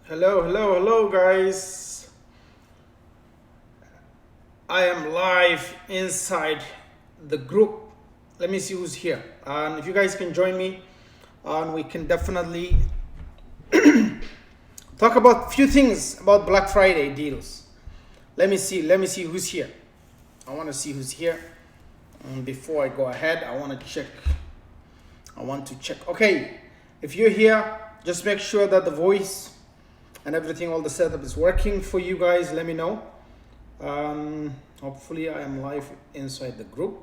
Hello, guys. I am live inside the group. Let me see who's here. And if you guys can join me, and we can definitely talk about a few things about Black Friday deals. Let me see who's here. I want to see who's here. And before I go ahead, I want to check. Okay, if you're here, just make sure that the voice and everything, all the setup is working for you guys. Let me know. Hopefully I am live inside the group.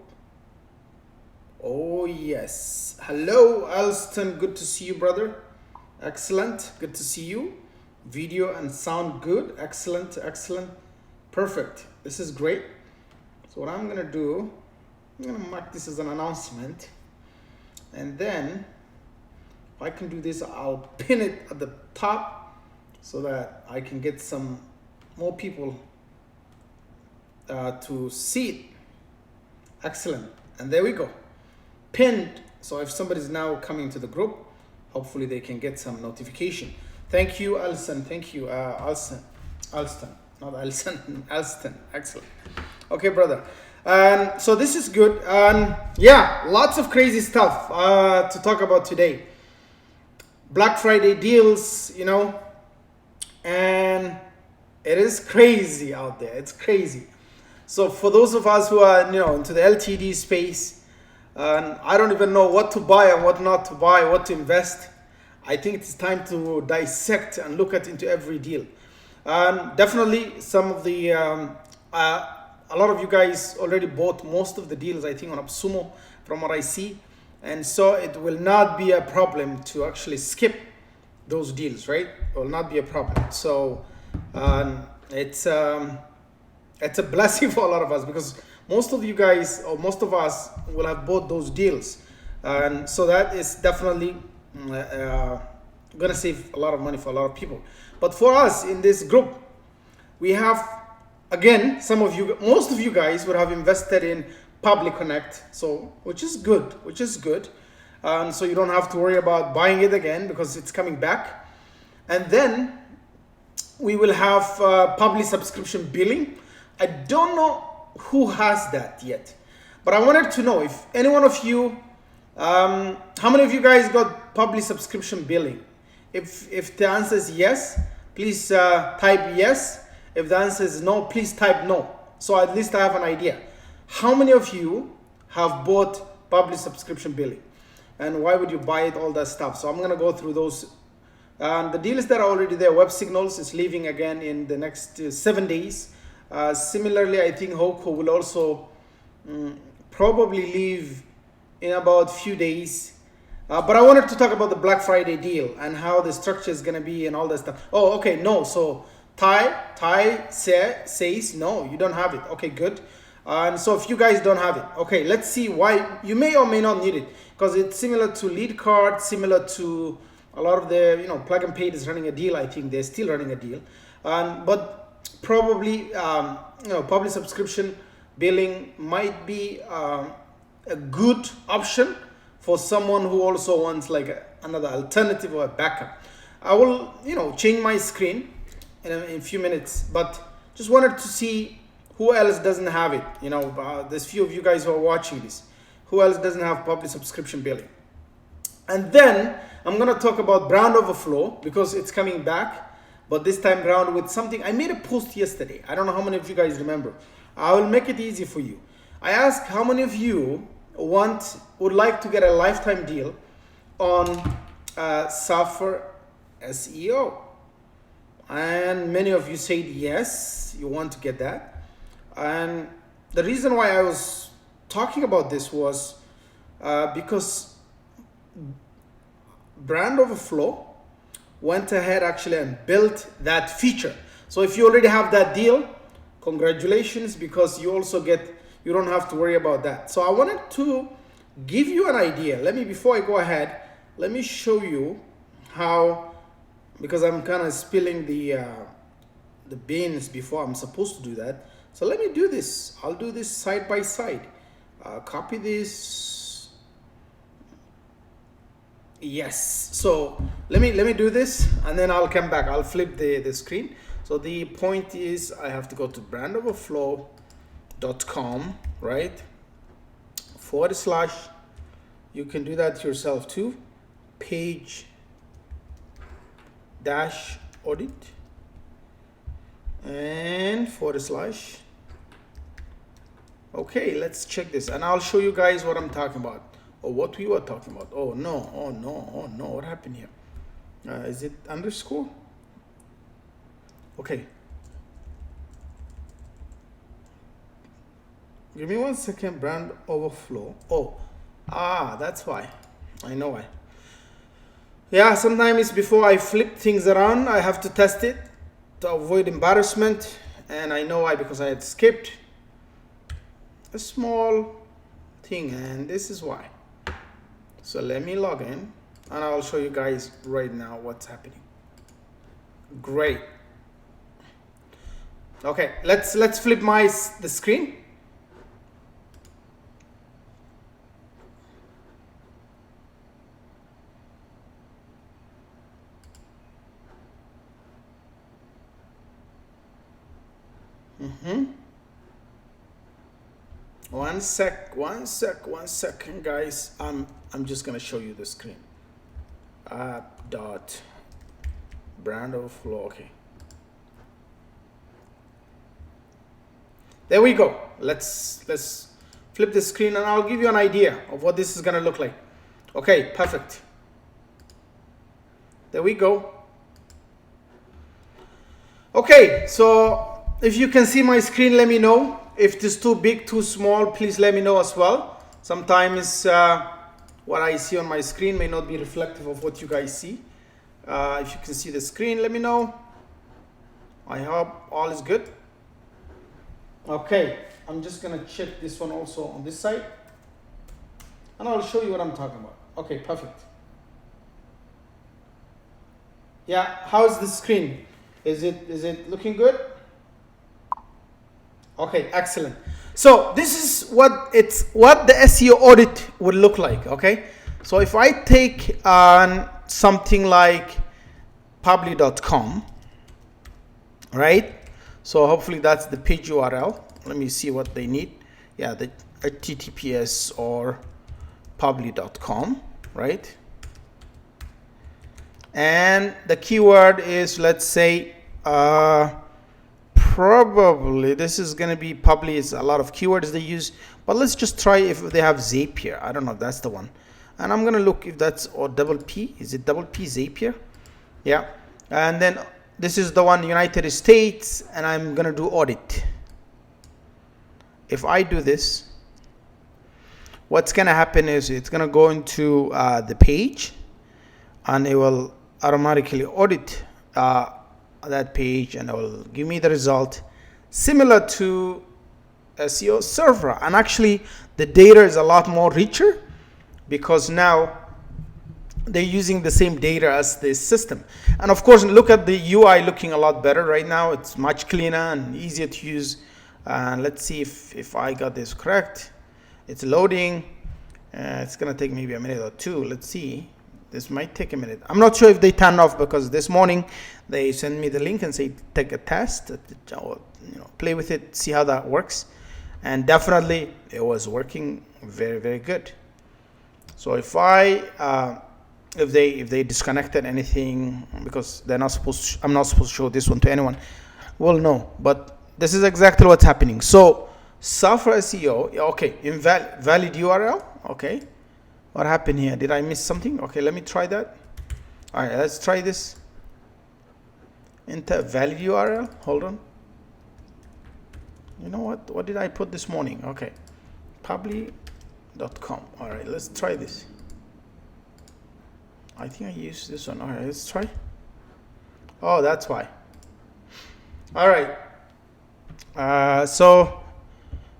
Oh yes, hello Alston, good to see you, brother. Excellent, good to see you. Video and sound good. Excellent. Perfect, this is great. So what I'm gonna do, I'm gonna mark this as an announcement, and then if I can do this, I'll pin it at the top so that I can get some more people to see it. Excellent. And there we go, pinned. So if somebody's now coming to the group, hopefully they can get some notification. Thank you, Alston. Thank you, Alston, not Alston. Alston. Excellent. Okay, brother. So this is good. Yeah, lots of crazy stuff to talk about today. Black Friday deals, and it is crazy out there. It's crazy. So for those of us who are, into the LTD space, I don't even know what to buy and what not to buy, what to invest. I think it's time to dissect and look at into every deal. Definitely, some of the a lot of you guys already bought most of the deals, I think, on AppSumo, from what I see, and so it will not be a problem to actually skip those deals, right? It will not be a problem. So it's a blessing for a lot of us, because most of you guys, or most of us, will have bought those deals, and so that is definitely gonna save a lot of money for a lot of people. But for us in this group, we have, again, most of you guys would have invested in Public Connect, so which is good. So you don't have to worry about buying it again because it's coming back. And then we will have public subscription billing. I don't know who has that yet, but I wanted to know if any one of you, how many of you guys got public subscription billing? If the answer is yes, please type yes. If the answer is no, please type no. So at least I have an idea. How many of you have bought public subscription billing? And why would you buy it, all that stuff? So I'm going to go through those. The deals that are already there. Web Signals is leaving again in the next 7 days. Similarly, I think Hoko will also probably leave in about few days. But I wanted to talk about the Black Friday deal and how the structure is going to be and all that stuff. Oh, okay, no. So Ty says no, you don't have it. Okay, good. And so if you guys don't have it, okay, let's see why. You may or may not need it, because it's similar to Lead Card, similar to a lot of the, Plug and Paid is running a deal. I think they're still running a deal. But probably, public subscription billing might be a good option for someone who also wants like another alternative or a backup. I will, change my screen in a few minutes, but just wanted to see who else doesn't have it. There's few of you guys who are watching this. Who else doesn't have public subscription billing? And then I'm gonna talk about Brand Overflow, because it's coming back, but this time around with something. I made a post yesterday. I don't know how many of you guys remember. I will make it easy for you. I asked how many of you would like to get a lifetime deal on Suffer SEO. And many of you said yes, you want to get that. And the reason why I was talking about this was because Brand Overflow went ahead actually and built that feature. So if you already have that deal, congratulations, because you don't have to worry about that. So I wanted to give you an idea. Before I go ahead, let me show you how, because I'm kind of spilling the beans before I'm supposed to do that. So let me do this. I'll do this side by side. Copy this. Yes. So let me do this, and then I'll come back. I'll flip the screen. So the point is, I have to go to brandoverflow.com, right? / you can do that yourself too. Page dash audit and / okay, let's check this, and I'll show you guys what I'm talking about, or what we were talking about. Oh no, oh no, oh no, what happened here? Is it underscore? Okay, give me 1 second. Brand overflow. Oh, that's why. I know why. Yeah, sometimes before I flip things around, I have to test it to avoid embarrassment, and I know why, because I had skipped a small thing, and this is why. So let me log in, and I'll show you guys right now what's happening. Great. Okay, let's flip the screen. One second, guys. I'm just gonna show you the screen. App dot brand overflow. Okay. There we go. Let's flip the screen, and I'll give you an idea of what this is gonna look like. Okay, perfect. There we go. Okay, so if you can see my screen, let me know. If it is too big, too small, please let me know as well. Sometimes what I see on my screen may not be reflective of what you guys see. If you can see the screen, let me know. I hope all is good. Okay, I'm just gonna check this one also on this side, and I'll show you what I'm talking about. Okay, perfect. Yeah, how's the screen? Is it looking good? Okay, excellent. So this is what the SEO audit would look like. Okay, so if I take on something like publi.com, right? So hopefully that's the page URL. Let me see what they need. Yeah, the HTTPS or publi.com, right? And the keyword is, let's say, probably this is going to be Publi. Is a lot of keywords they use, but let's just try if they have Zapier. I don't know if that's the one, and I'm going to look if that's, or double P. Is it double P, Zapier? Yeah. And then this is the one, United States, and I'm going to do audit. If I do this, what's going to happen is it's going to go into the page, and it will automatically audit that page, and it will give me the result similar to SEO server. And actually the data is a lot more richer, because now they're using the same data as the system. And of course, look at the UI looking a lot better right now. It's much cleaner and easier to use. And let's see if I got this correct. It's loading. It's gonna take maybe a minute or two. Let's see. This might take a minute. I'm not sure if they turned off, because this morning they sent me the link and say take a test, play with it, see how that works. And definitely it was working very, very good. So if they disconnected anything, because they're not supposed to, I'm not supposed to show this one to anyone, well, no, but this is exactly what's happening. So software SEO, okay, valid URL, okay. What happened here? Did I miss something? Okay, let me try that. All right, let's try this. Enter valid URL. Hold on. You know what? What did I put this morning? Okay, publi.com. All right, let's try this. I think I used this one. All right, let's try. Oh, that's why. All right. So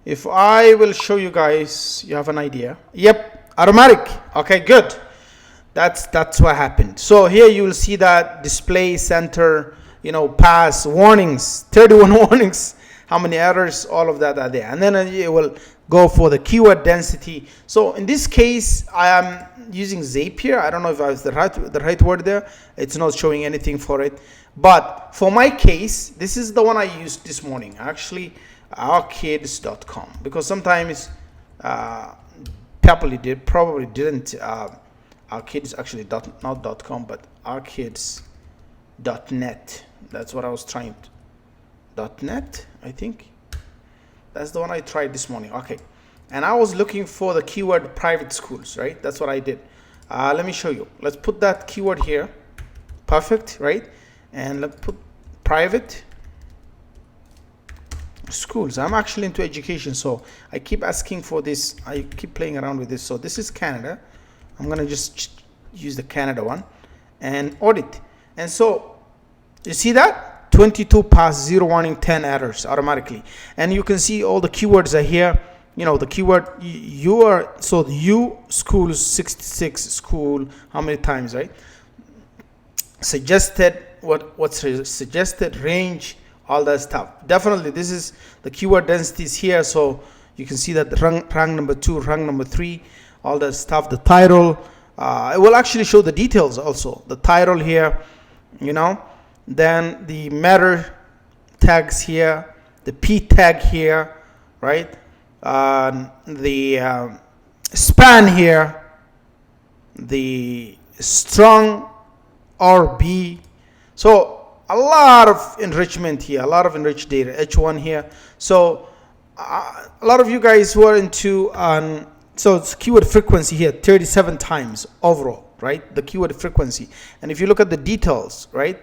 if I will show you guys, you have an idea. Yep. Automatic. Okay, good. That's what happened. So here you will see that display center, pass warnings, 31 warnings, how many errors, all of that are there. And then it will go for the keyword density. So in this case, I am using Zapier. I don't know if I was the right word there. It's not showing anything for it. But for my case, this is the one I used this morning. Actually, ourkids.com, because sometimes probably didn't. Our kids actually not .com, but ourkids.net. That's what I was trying to. .net, I think. That's the one I tried this morning. Okay. And I was looking for the keyword private schools, right? That's what I did. Let me show you. Let's put that keyword here. Perfect, right? And let's put private schools. I'm actually into education, so I keep asking for this. I keep playing around with this. So this is Canada. I'm going to just use the Canada one and audit. And so you see that 22 pass, 0 warning, 10 errors automatically. And you can see all the keywords are here. You know, the keyword schools 66 school, how many times, right? Suggested, what's suggested, range, all that stuff. Definitely this is the keyword densities here. So you can see that the rank number 2, rank number 3, all that stuff. The title, it will actually show the details also. The title here, you know, then the meta tags here, the p tag here, right? The span here, the strong RB. So a lot of enrichment here, a lot of enriched data, H1 here. So a lot of you guys who are into so it's keyword frequency here, 37 times overall, right? The keyword frequency. And if you look at the details, right,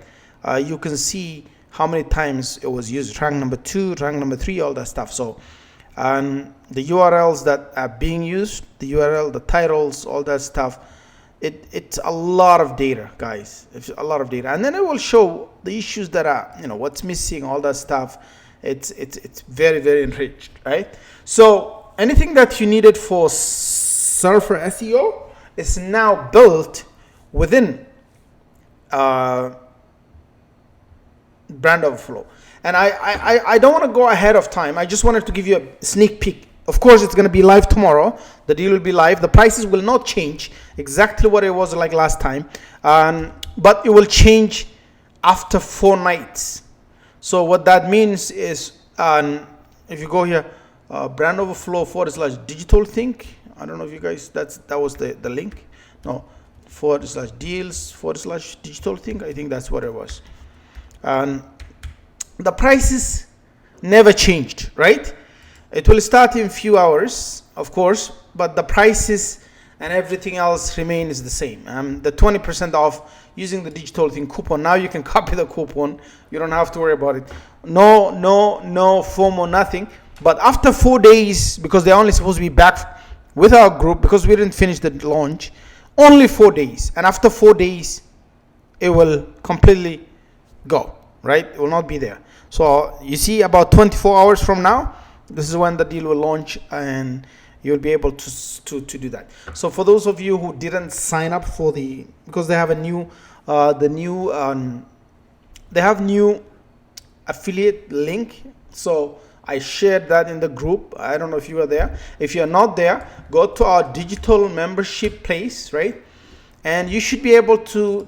you can see how many times it was used, rank number 2, rank number 3, all that stuff. So the URLs that are being used, the URL, the titles, all that stuff, it's a lot of data, guys. It's a lot of data. And then it will show the issues that are, you know, what's missing, all that stuff. It's very, very enriched, right? So anything that you needed for Surfer SEO is now built within Brand Overflow. And I don't want to go ahead of time. I just wanted to give you a sneak peek. Of course, it's going to be live tomorrow. The deal will be live. The prices will not change exactly what it was like last time, but it will change after 4 nights. So what that means is, if you go here, Brand Overflow /digital think. I don't know if you guys, that was the link. No, /deals /digital think. I think that's what it was. The prices never changed, right? It will start in few hours, of course, but the prices and everything else remains the same. The 20% off using the digital thing coupon. Now you can copy the coupon. You don't have to worry about it. No FOMO, nothing. But after 4 days, because they're only supposed to be back with our group, because we didn't finish the launch, only 4 days. And after 4 days, it will completely go, right? It will not be there. So you see, about 24 hours from now, this is when the deal will launch, and you'll be able to do that. So for those of you who didn't sign up for because they have a new, they have new affiliate link. So I shared that in the group. I don't know if you are there. If you're not there, go to our digital membership place, right? And you should be able to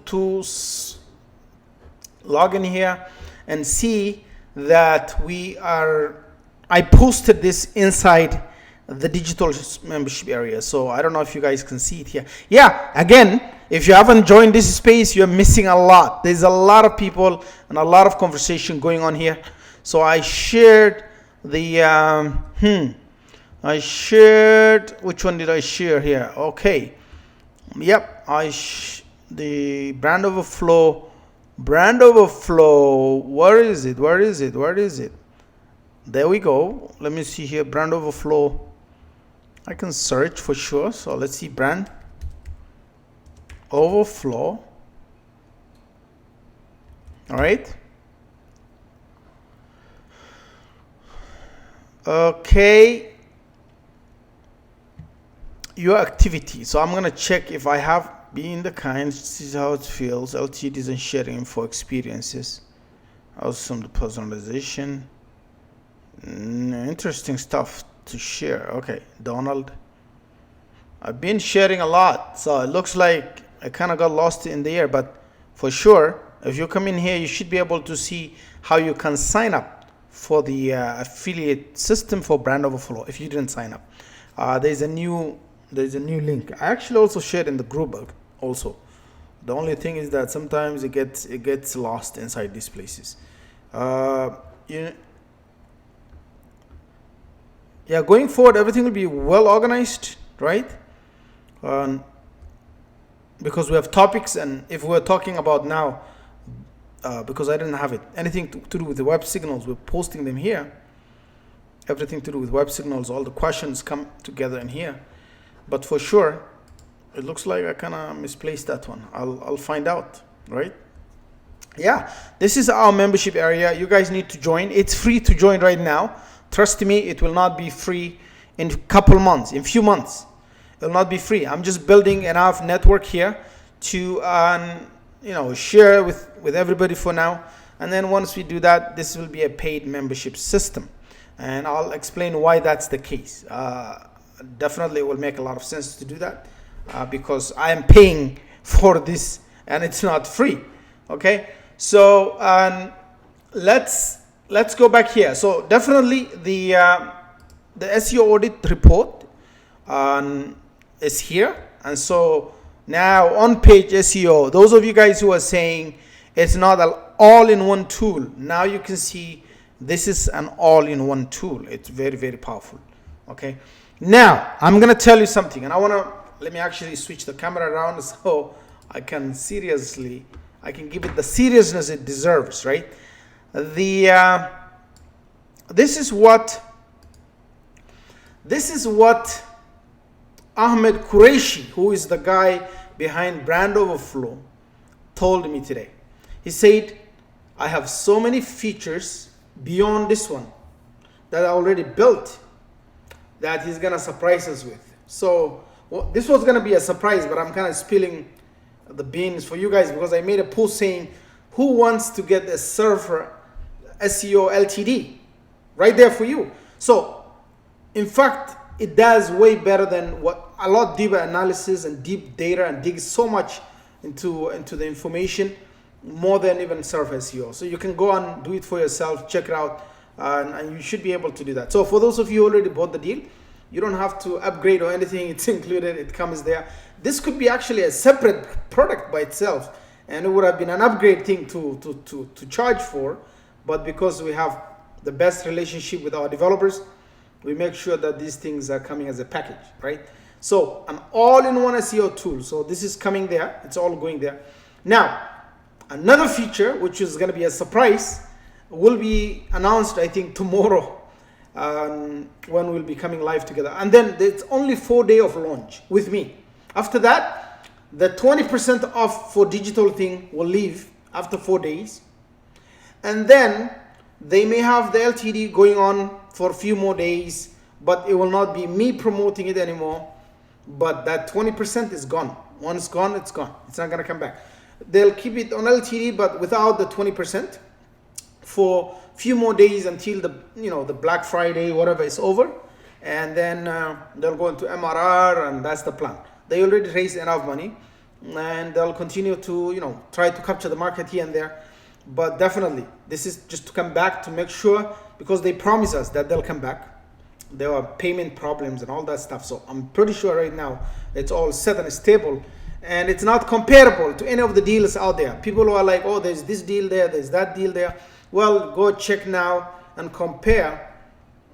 log in here and see that I posted this inside the digital membership area. So I don't know if you guys can see it here. Yeah, again, if you haven't joined this space, you're missing a lot. There's a lot of people and a lot of conversation going on here. So I shared the which one did I share here? Okay, yep, the Brand Overflow, where is it? There we go. Let me see here, Brand Overflow. I can search for sure. So let's see, Brand Overflow. All right. Okay. Your activity. So I'm gonna check if I have been the kind. See how it feels. LTDs and sharing info experiences. Also some personalization. Interesting stuff. to share. Okay, Donald. I've been sharing a lot, so it looks like I kind of got lost in the air, but for sure, if you come in here, you should be able to see how you can sign up for the affiliate system for Brand Overflow if you didn't sign up. There's a new link. I actually also shared in the group also. The only thing is that sometimes it gets lost inside these places. Yeah, going forward, everything will be well organized, right? Because we have topics, and if we're talking about now, because I didn't have it, anything to do with the web signals, we're posting them here. Everything to do with web signals, all the questions come together in here. But for sure, it looks like I kind of misplaced that one. I'll find out, right? Yeah, this is our membership area. You guys need to join. It's free to join right now. Trust me, it will not be free in a couple months, in few months. It will not be free. I'm just building enough network here to share with everybody for now. And then once we do that, this will be a paid membership system. And I'll explain why that's the case. Definitely it will make a lot of sense to do that because I am paying for this and it's not free. Okay, so let's go back here. So definitely the SEO audit report is here, and so now on page SEO, those of you guys who are saying it's not an all-in-one tool, now you can see this is an all-in-one tool. It's very, very powerful. Okay, now I'm gonna tell you something, and let me actually switch the camera around so I can give it the seriousness it deserves, right? This is what Ahmed Qureshi, who is the guy behind Brand Overflow, told me today. He said, I have so many features beyond this one that I already built that he's gonna surprise us with. So this was gonna be a surprise, but I'm kind of spilling the beans for you guys because I made a post saying, who wants to get a server SEO LTD right there for you? So in fact, it does way better than a lot deeper analysis and deep data, and digs so much into the information, more than even Surf SEO. So you can go and do it for yourself, check it out, and you should be able to do that. So for those of you who already bought the deal, you don't have to upgrade or anything. It's included, it comes there. This could be actually a separate product by itself, and it would have been an upgrade thing to charge for, but because we have the best relationship with our developers, we make sure that these things are coming as a package, right? So an all-in-one SEO tool. So this is coming there. It's all going there. Now, another feature, which is going to be a surprise, will be announced, I think, tomorrow when we'll be coming live together. And then it's only 4 days of launch with me. After that, the 20% off for digital thing will leave after 4 days. And then they may have the LTD going on for a few more days, but it will not be me promoting it anymore. But that 20% is gone. Once it's gone, it's gone. It's not gonna come back. They'll keep it on LTD, but without the 20% for a few more days until the Black Friday, whatever is over, and then they'll go into MRR, and that's the plan. They already raised enough money, and they'll continue to try to capture the market here and there. But definitely, this is just to come back to make sure, because they promise us that they'll come back. There are payment problems and all that stuff. So I'm pretty sure right now it's all set and stable, and it's not comparable to any of the deals out there. People who are like, oh, there's this deal there, there's that deal there. Well, go check now and compare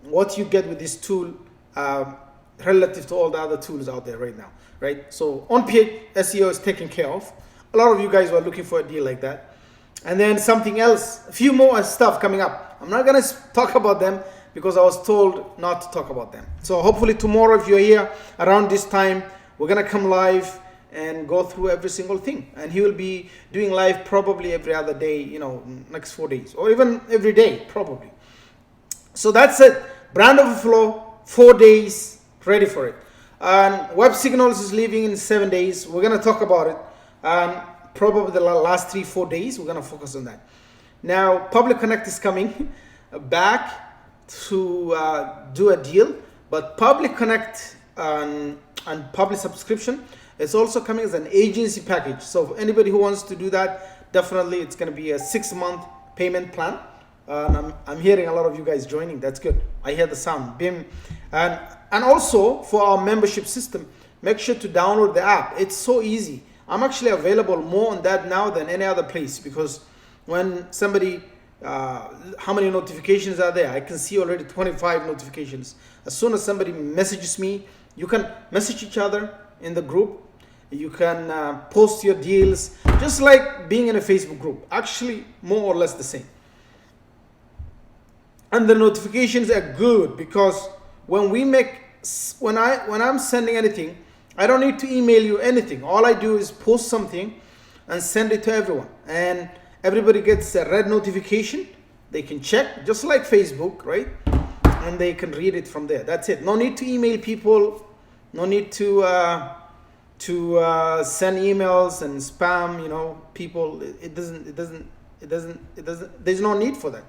what you get with this tool relative to all the other tools out there right now, right? So on-page SEO is taken care of. A lot of you guys were looking for a deal like that. And then something else, a few more stuff coming up. I'm not gonna talk about them because I was told not to talk about them. So hopefully tomorrow, if you're here around this time, we're gonna come live and go through every single thing. And he will be doing live probably every other day, next 4 days, or even every day, probably. So that's it. Brand Overflow, 4 days, ready for it. And Web Signals is leaving in 7 days. We're gonna talk about it. Probably the last 3-4 days, we're gonna focus on that. Now, Public Connect is coming back to do a deal, But Public Connect and Public Subscription is also coming as an agency package. So for anybody who wants to do that, definitely it's going to be a 6-month payment plan. And I'm hearing a lot of you guys joining. That's good. I hear the sound. BIM. And also for our membership system, make sure to download the app. It's so easy. I'm actually available more on that now than any other place, because when somebody, how many notifications are there? I can see already 25 notifications. As soon as somebody messages me, you can message each other in the group. You can post your deals, just like being in a Facebook group. Actually, more or less the same. And the notifications are good, because when I'm sending anything, I don't need to email you anything. All I do is post something and send it to everyone, and everybody gets a red notification. They can check, just like Facebook, right? And they can read it from there. That's it. No need to email people. No need to send emails and spam, people. There's no need for that.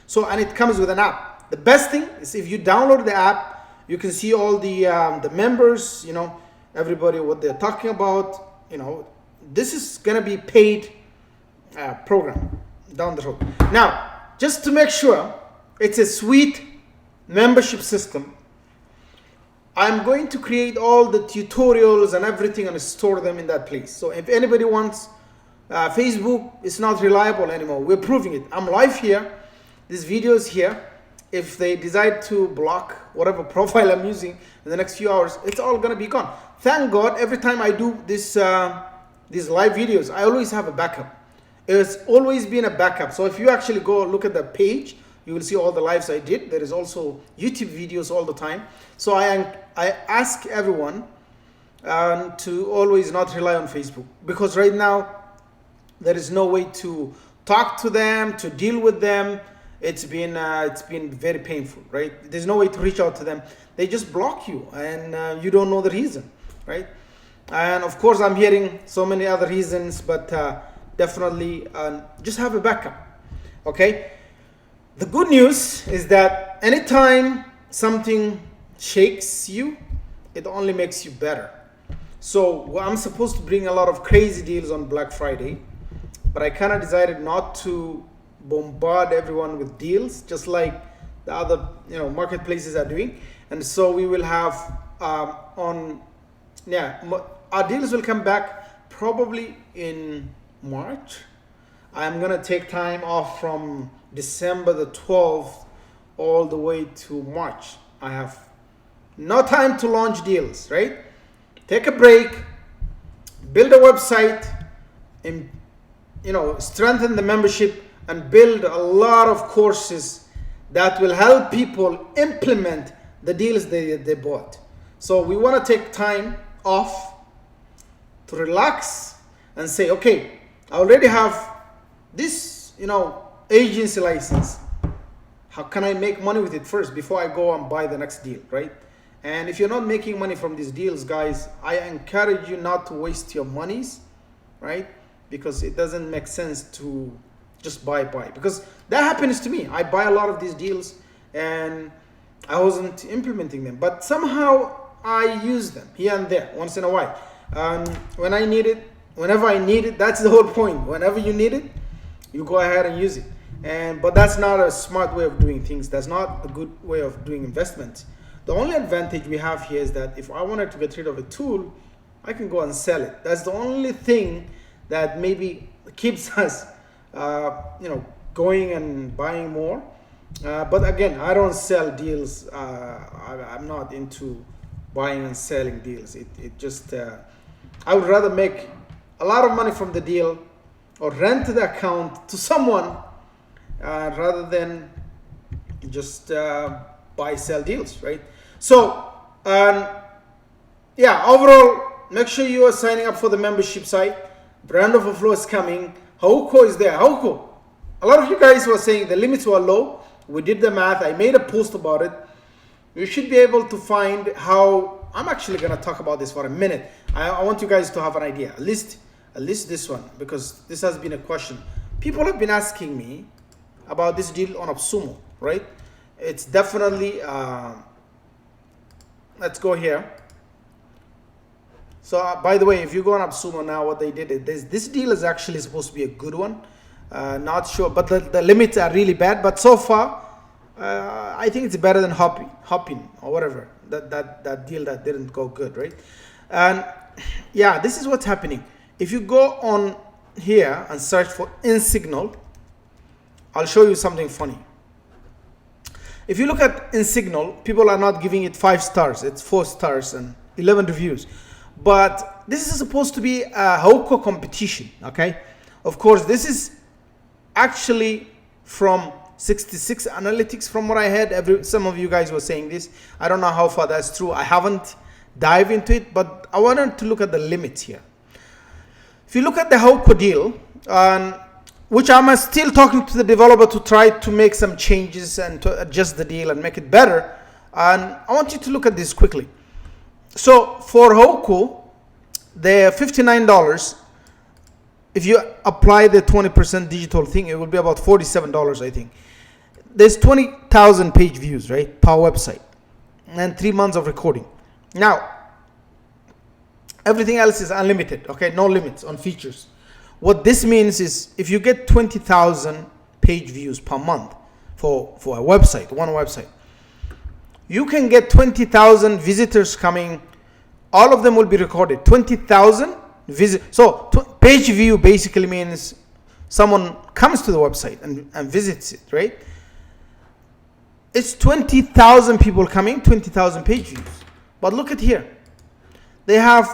So, and it comes with an app. The best thing is if you download the app, you can see all the members, everybody, what they're talking about. This is gonna be paid program down the road. Now, just to make sure it's a sweet membership system, I'm going to create all the tutorials and everything and store them in that place. So if anybody wants, Facebook is not reliable anymore. We're proving it. I'm live here. This video is here. If they decide to block whatever profile I'm using in the next few hours, it's all gonna be gone. Thank God, every time I do this, these live videos, I always have a backup. It's always been a backup. So if you actually go look at the page, you will see all the lives I did. There is also YouTube videos all the time. So I ask everyone to always not rely on Facebook, because right now there is no way to talk to them, to deal with them. It's been very painful, right? There's no way to reach out to them. They just block you, and you don't know the reason, right? And of course, I'm hearing so many other reasons, but definitely just have a backup, okay? The good news is that anytime something shakes you, it only makes you better. So I'm supposed to bring a lot of crazy deals on Black Friday, but I kind of decided not to bombard everyone with deals, just like the other marketplaces are doing. And so we will have our deals will come back probably in March. I'm gonna take time off from December the 12th all the way to March. I have no time to launch deals, right? Take a break, build a website, and strengthen the membership, and build a lot of courses that will help people implement the deals they bought. So we want to take time off to relax and say, okay, I already have this, agency license. How can I make money with it first before I go and buy the next deal, right? And if you're not making money from these deals, guys, I encourage you not to waste your monies, right? Because it doesn't make sense to just buy, because that happens to me. I buy a lot of these deals and I wasn't implementing them, but somehow I use them here and there once in a while. Whenever I need it, that's the whole point. Whenever you need it, you go ahead and use it. But that's not a smart way of doing things. That's not a good way of doing investments. The only advantage we have here is that if I wanted to get rid of a tool, I can go and sell it. That's the only thing that maybe keeps us going and buying more. But again, I don't sell deals. I'm not into buying and selling deals. I would rather make a lot of money from the deal or rent the account to someone rather than just buy, sell deals, right? So, overall, make sure you are signing up for the membership site. Brand Overflow is coming. Hauko is there. Hauko, a lot of you guys were saying the limits were low. We did the math. I made a post about it. You should be able to find how. I'm actually going to talk about this for a minute. I want you guys to have an idea. At least this one, because this has been a question. People have been asking me about this deal on AppSumo, right? It's definitely let's go here. So by the way, if you go on AppSumo now, what they did is this deal is actually supposed to be a good one. Not sure, but the limits are really bad. But so far, I think it's better than hopping or whatever. That deal that didn't go good, right? And yeah, this is what's happening. If you go on here and search for InSignal, I'll show you something funny. If you look at InSignal, people are not giving it 5 stars. It's 4 stars and 11 reviews. But this is supposed to be a Hoko competition, okay? Of course, this is actually from 66 Analytics from what I heard. Some of you guys were saying this. I don't know how far that's true. I haven't dived into it, but I wanted to look at the limits here. If you look at the Hoko deal, which I'm still talking to the developer to try to make some changes and to adjust the deal and make it better. And I want you to look at this quickly. So for Hoko, the $59, if you apply the 20% digital thing, it will be about $47, I think. There's 20,000 page views, right, per website, and 3 months of recording. Now, everything else is unlimited, okay, no limits on features. What this means is if you get 20,000 page views per month for a website, one website, you can get 20,000 visitors coming. All of them will be recorded. 20,000 So page view basically means someone comes to the website and visits it, right? It's 20,000 people coming, 20,000 page views. But look at here. They have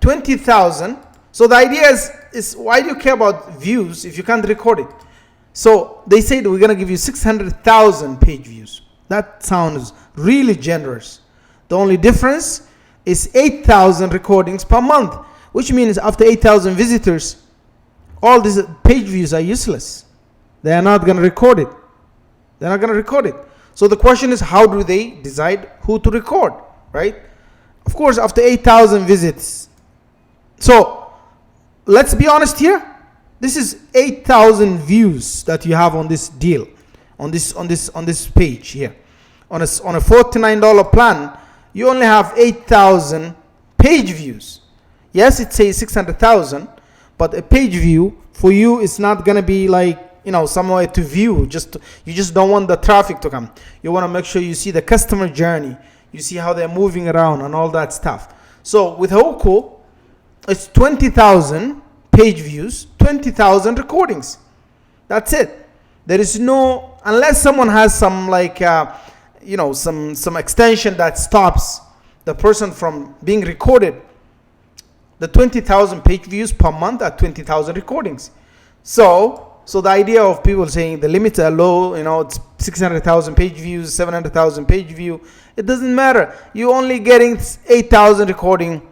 20,000. So the idea is why do you care about views if you can't record it? So they said we're going to give you 600,000 page views. That sounds really generous. The only difference is 8,000 recordings per month, which means after 8,000 visitors, all these page views are useless. They are not going to record it. They're not going to record it. So the question is, how do they decide who to record, right? Of course, after 8,000 visits. So let's be honest here. This is 8,000 views that you have on this deal, on this page here. On a $49 plan, you only have 8,000 page views. Yes, it says 600,000, but a page view for you is not gonna be like, somewhere to view. You just don't want the traffic to come. You want to make sure you see the customer journey. You see how they're moving around and all that stuff. So with Hoko, it's 20,000 page views, 20,000 recordings. That's it. There is no, unless someone has some some extension that stops the person from being recorded. The 20,000 page views per month are 20,000 recordings. So the idea of people saying the limits are low, it's 600,000 page views, 700,000 page view, it doesn't matter. You're only getting 8,000 recording,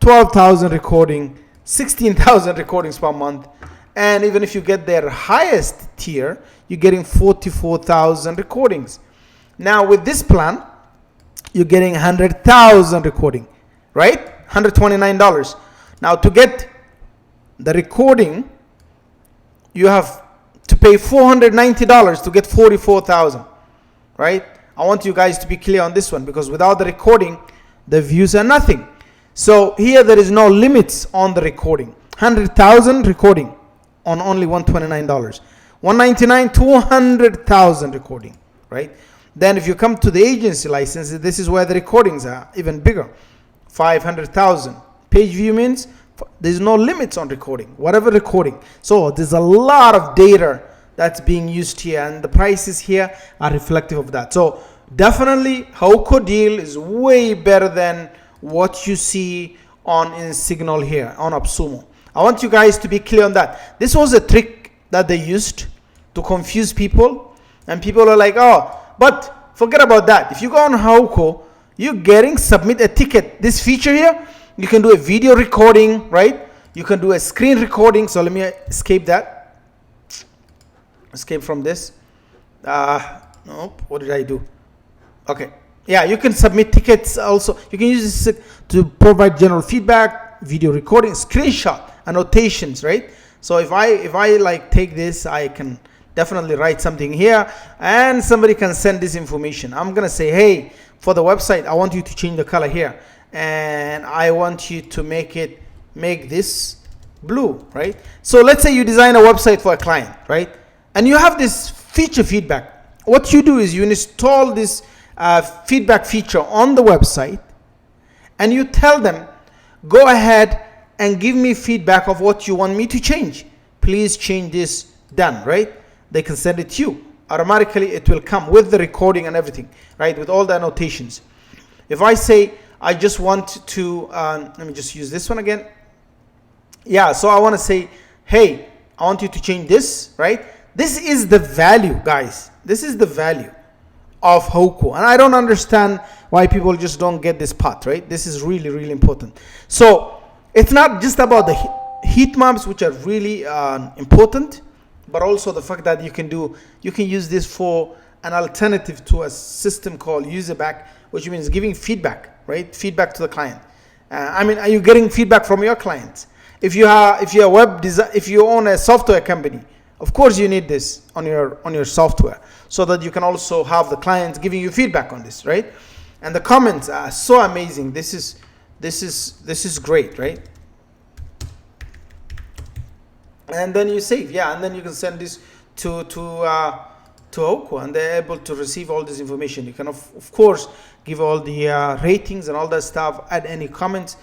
12,000 recording, 16,000 recordings per month. And even if you get their highest tier, you're getting 44,000 recordings. Now with this plan, you're getting 100,000 recording, right? $129. Now to get the recording, you have to pay $490 to get 44,000, right? I want you guys to be clear on this one, because without the recording, the views are nothing. So here there is no limits on the recording. 100,000 recording on only $129. $199, 200,000 recording, right? Then if you come to the agency license, this is where the recordings are even bigger. 500,000. Page view means there's no limits on recording, whatever recording. So there's a lot of data that's being used here, and the prices here are reflective of that. So definitely Hoko deal is way better than what you see on InSignal here on AppSumo. I want you guys to be clear on that. This was a trick that they used to confuse people, and people are like, oh, but forget about that. If you go on Hoko, you're getting submit a ticket. This feature here, you can do a video recording, right? You can do a screen recording. So let me escape that. Escape from this. Nope. What did I do? Okay. Yeah, you can submit tickets also. You can use this to provide general feedback, video recording, screenshot, annotations, right? So if I like take this, I can definitely write something here, and somebody can send this information. I'm gonna say, hey, for the website, I want you to change the color here, and I want you to make this blue, right? So let's say you design a website for a client, right? And you have this feature feedback. What you do is you install this feedback feature on the website, and you tell them, go ahead and give me feedback of what you want me to change. Please change this, done, right? They can send it to you. Automatically it will come with the recording and everything, right? With all the annotations. If I say, I just want to, let me just use this one again. Yeah, so I want to say, hey, I want you to change this, right? This is the value, guys. This is the value of Heroku. And I don't understand why people just don't get this part, right? This is really, really important. So it's not just about the heat maps, which are really important, but also the fact that you can use this for an alternative to a system called Userback, which means giving feedback, right? Feedback to the client. I mean, are you getting feedback from your clients? If you're a web design, if you own a software company, of course you need this on your software, so that you can also have the clients giving you feedback on this, right? And the comments are so amazing. This is great, right? And then you save, yeah, and then you can send this to Heroku, and they're able to receive all this information. You can of course give all the ratings and all that stuff, add any comments.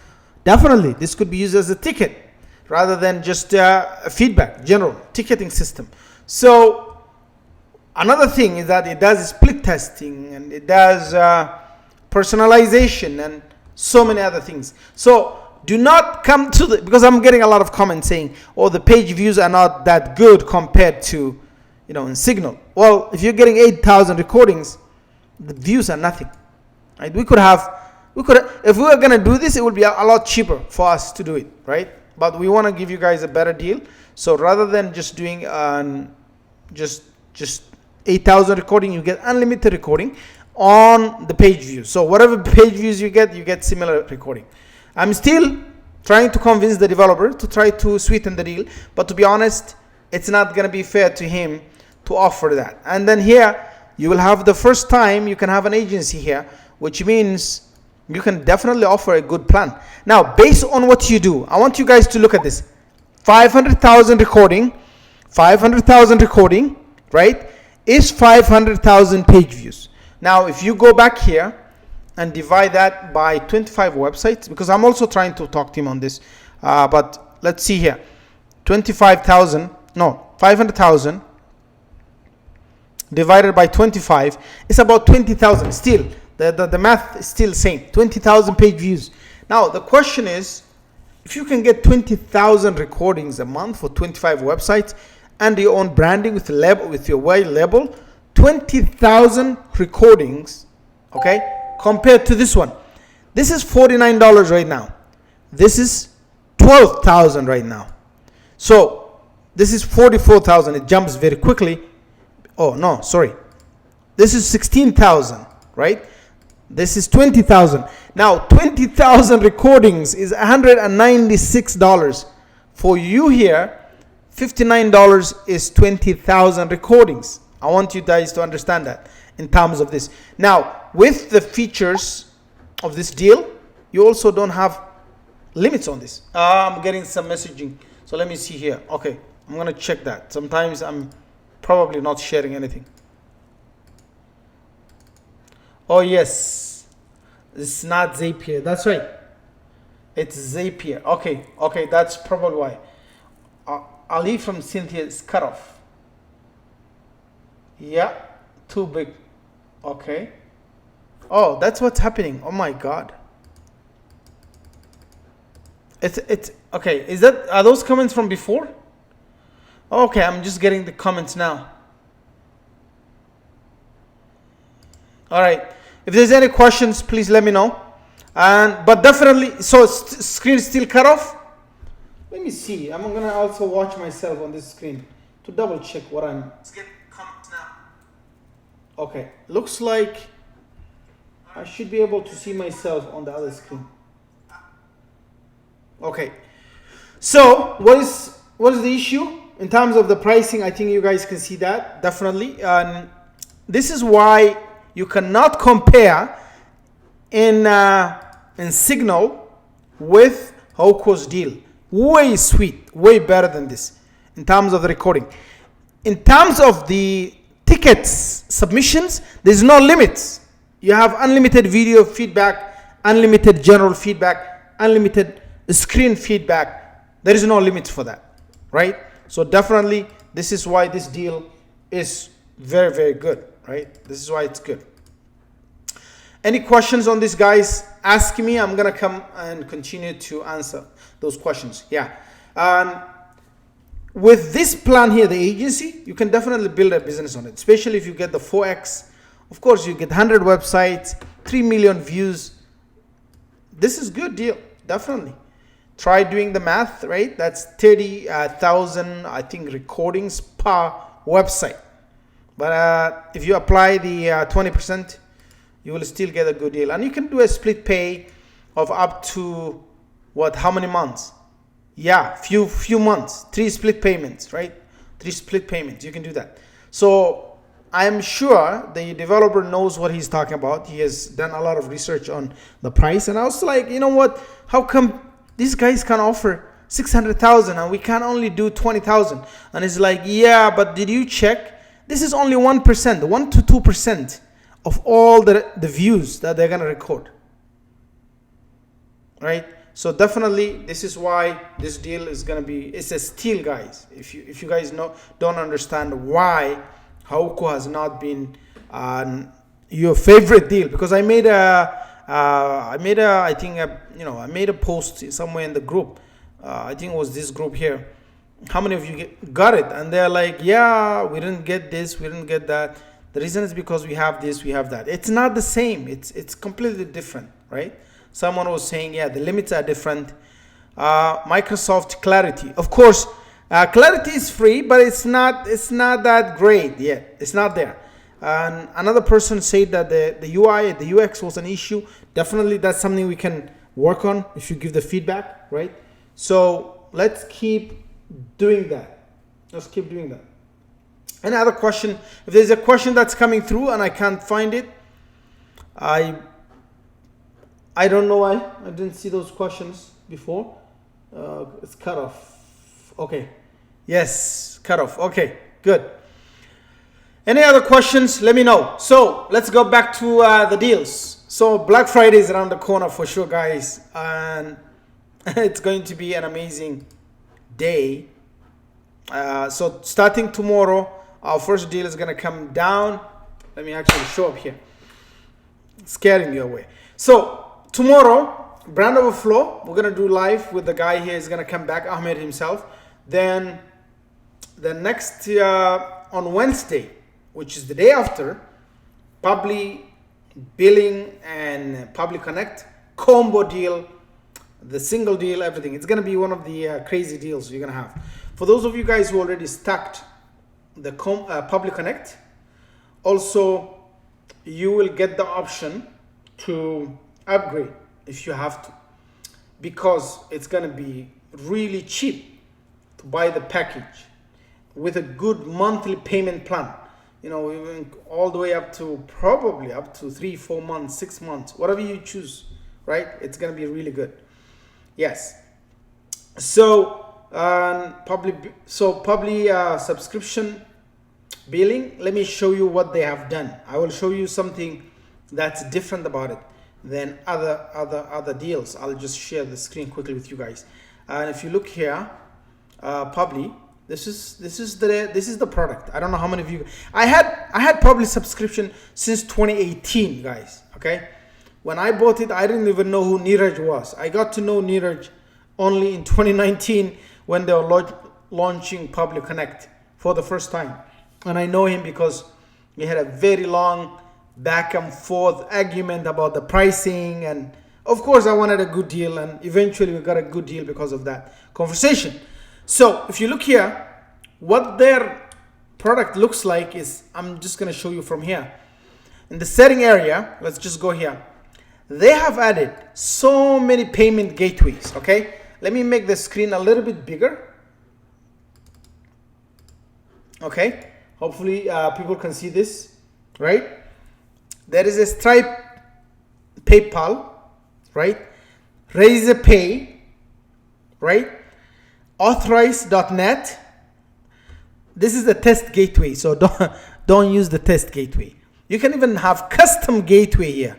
Definitely this could be used as a ticket rather than just a feedback, general ticketing system. So another thing is that it does split testing, and it does personalization, and so many other things. So do not come to because I'm getting a lot of comments saying, oh, the page views are not that good compared to, in Signal. Well, if you're getting 8,000 recordings, the views are nothing, right? We could if we were going to do this, it would be a lot cheaper for us to do it, right? But we want to give you guys a better deal. So rather than just doing just 8,000 recording, you get unlimited recording on the page views. So whatever page views you get similar recording. I'm still trying to convince the developer to try to sweeten the deal, but to be honest, it's not going to be fair to him to offer that. And then here you will have the first time you can have an agency here, which means you can definitely offer a good plan. Now, based on what you do, I want you guys to look at this. 500,000 recording, right, is 500,000 page views. Now, if you go back here and divide that by 25 websites, because I'm also trying to talk to him on this, but let's see here. 500,000 divided by 25 is about 20,000. Still, the math is still same. 20,000 page views. Now the question is, if you can get 20,000 recordings a month for 25 websites, and your own branding with your white label, 20,000 recordings, okay, compared to this one. This is $49 right now. This is 12,000 right now. So this is 44,000. It jumps very quickly. Oh no, sorry. This is 16,000, right? This is 20,000. Now 20,000 recordings is $196. For you here, $59 is 20,000 recordings. I want you guys to understand that in terms of this. Now, with the features of this deal, you also don't have limits on this. I'm getting some messaging. So let me see here. Okay, I'm going to check that. Sometimes I'm probably not sharing anything. Oh, yes. It's not Zapier. That's right. It's Zapier. Okay, that's probably why. Ali from Cynthia is cut off. Yeah, too big. Okay. Oh, that's what's happening. Oh my God. It's okay. Are those comments from before? Okay, I'm just getting the comments now. All right. If there's any questions, please let me know. But definitely, so screen still cut off. Let me see. I'm gonna also watch myself on this screen to double check what I'm. Let's get comments now. Okay, looks like I should be able to see myself on the other screen. Okay, so what is the issue in terms of the pricing? I think you guys can see that definitely. This is why you cannot compare in Signal with Hoko's deal. Way sweet, way better than this in terms of the recording. In terms of the tickets submissions, there's no limits. You have unlimited video feedback, unlimited general feedback, unlimited screen feedback. There is no limits for that, right? So definitely this is why this deal is very, very good, right? This is why it's good. Any questions on this, guys? Ask me. I'm gonna come and continue to answer those questions. Yeah. With this plan here, the agency, you can definitely build a business on it, especially if you get the 4x. Of course, you get 100 websites, 3 million views. This is good deal, definitely. Try doing the math, right? That's 30,000, I think, recordings per website. But if you apply the 20%, you will still get a good deal. And you can do a split pay of up to what, how many months? Yeah, few months, 3 split payments, right? 3 split payments, you can do that. So I'm sure the developer knows what he's talking about. He has done a lot of research on the price. And I was like, you know what? How come these guys can offer 600,000 and we can only do 20,000? And it's like, yeah, but did you check? This is only 1%, 1 to 2% of all the views that they're gonna record, right? So definitely, this is why this deal is gonna be, it's a steal, guys. If you guys don't understand why Hauko has not been your favorite deal, because I made a post somewhere in the group. I think it was this group here. How many of you got it? And they're like, yeah, we didn't get this, we didn't get that. The reason is because we have this, we have that. It's not the same. It's completely different, right? Someone was saying, yeah, the limits are different. Microsoft Clarity, of course, Clarity is free, but it's not that great yet. It's not there. And another person said that the UI, the UX was an issue. Definitely, that's something we can work on if you give the feedback, right? So let's keep doing that. Let's keep doing that. Any other question? If there's a question that's coming through and I can't find it, I don't know why I didn't see those questions before. It's cut off. Okay. Yes, cut off. Okay, good. Any other questions? Let me know. So let's go back to the deals. So Black Friday is around the corner for sure, guys, and it's going to be an amazing day. So starting tomorrow, our first deal is going to come down. Let me actually show up here. It's scaring you away. So tomorrow, Brand Overflow, we're going to do live with the guy here. He's going to come back, Ahmed himself. Then the next, on Wednesday, which is the day after, Publi Billing and Public Connect, combo deal, the single deal, everything. It's going to be one of the crazy deals you're going to have. For those of you guys who already stacked the Public Connect, also you will get the option to upgrade if you have to, because it's going to be really cheap to buy the package with a good monthly payment plan. You know, even all the way up to probably up to 3, 4 months, 6 months, whatever you choose, right? It's going to be really good. Yes. So Publi subscription billing, let me show you what they have done. I will show you something that's different about it than other deals. I'll just share the screen quickly with you guys. And if you look here, Publi, this is the product. I don't know how many of you, I had Publi subscription since 2018, guys. Okay, when I bought it, I didn't even know who Neeraj was. I got to know Neeraj only in 2019 when they were launching Public Connect for the first time. And I know him because we had a very long back and forth argument about the pricing. And of course, I wanted a good deal. And eventually, we got a good deal because of that conversation. So if you look here, what their product looks like is, I'm just going to show you from here. In the setting area, let's just go here. They have added so many payment gateways, okay? Let me make the screen a little bit bigger. Okay, hopefully people can see this, right? There is a Stripe PayPal, right? Razorpay, right? Authorize.net. This is the test gateway, so don't use the test gateway. You can even have custom gateway here.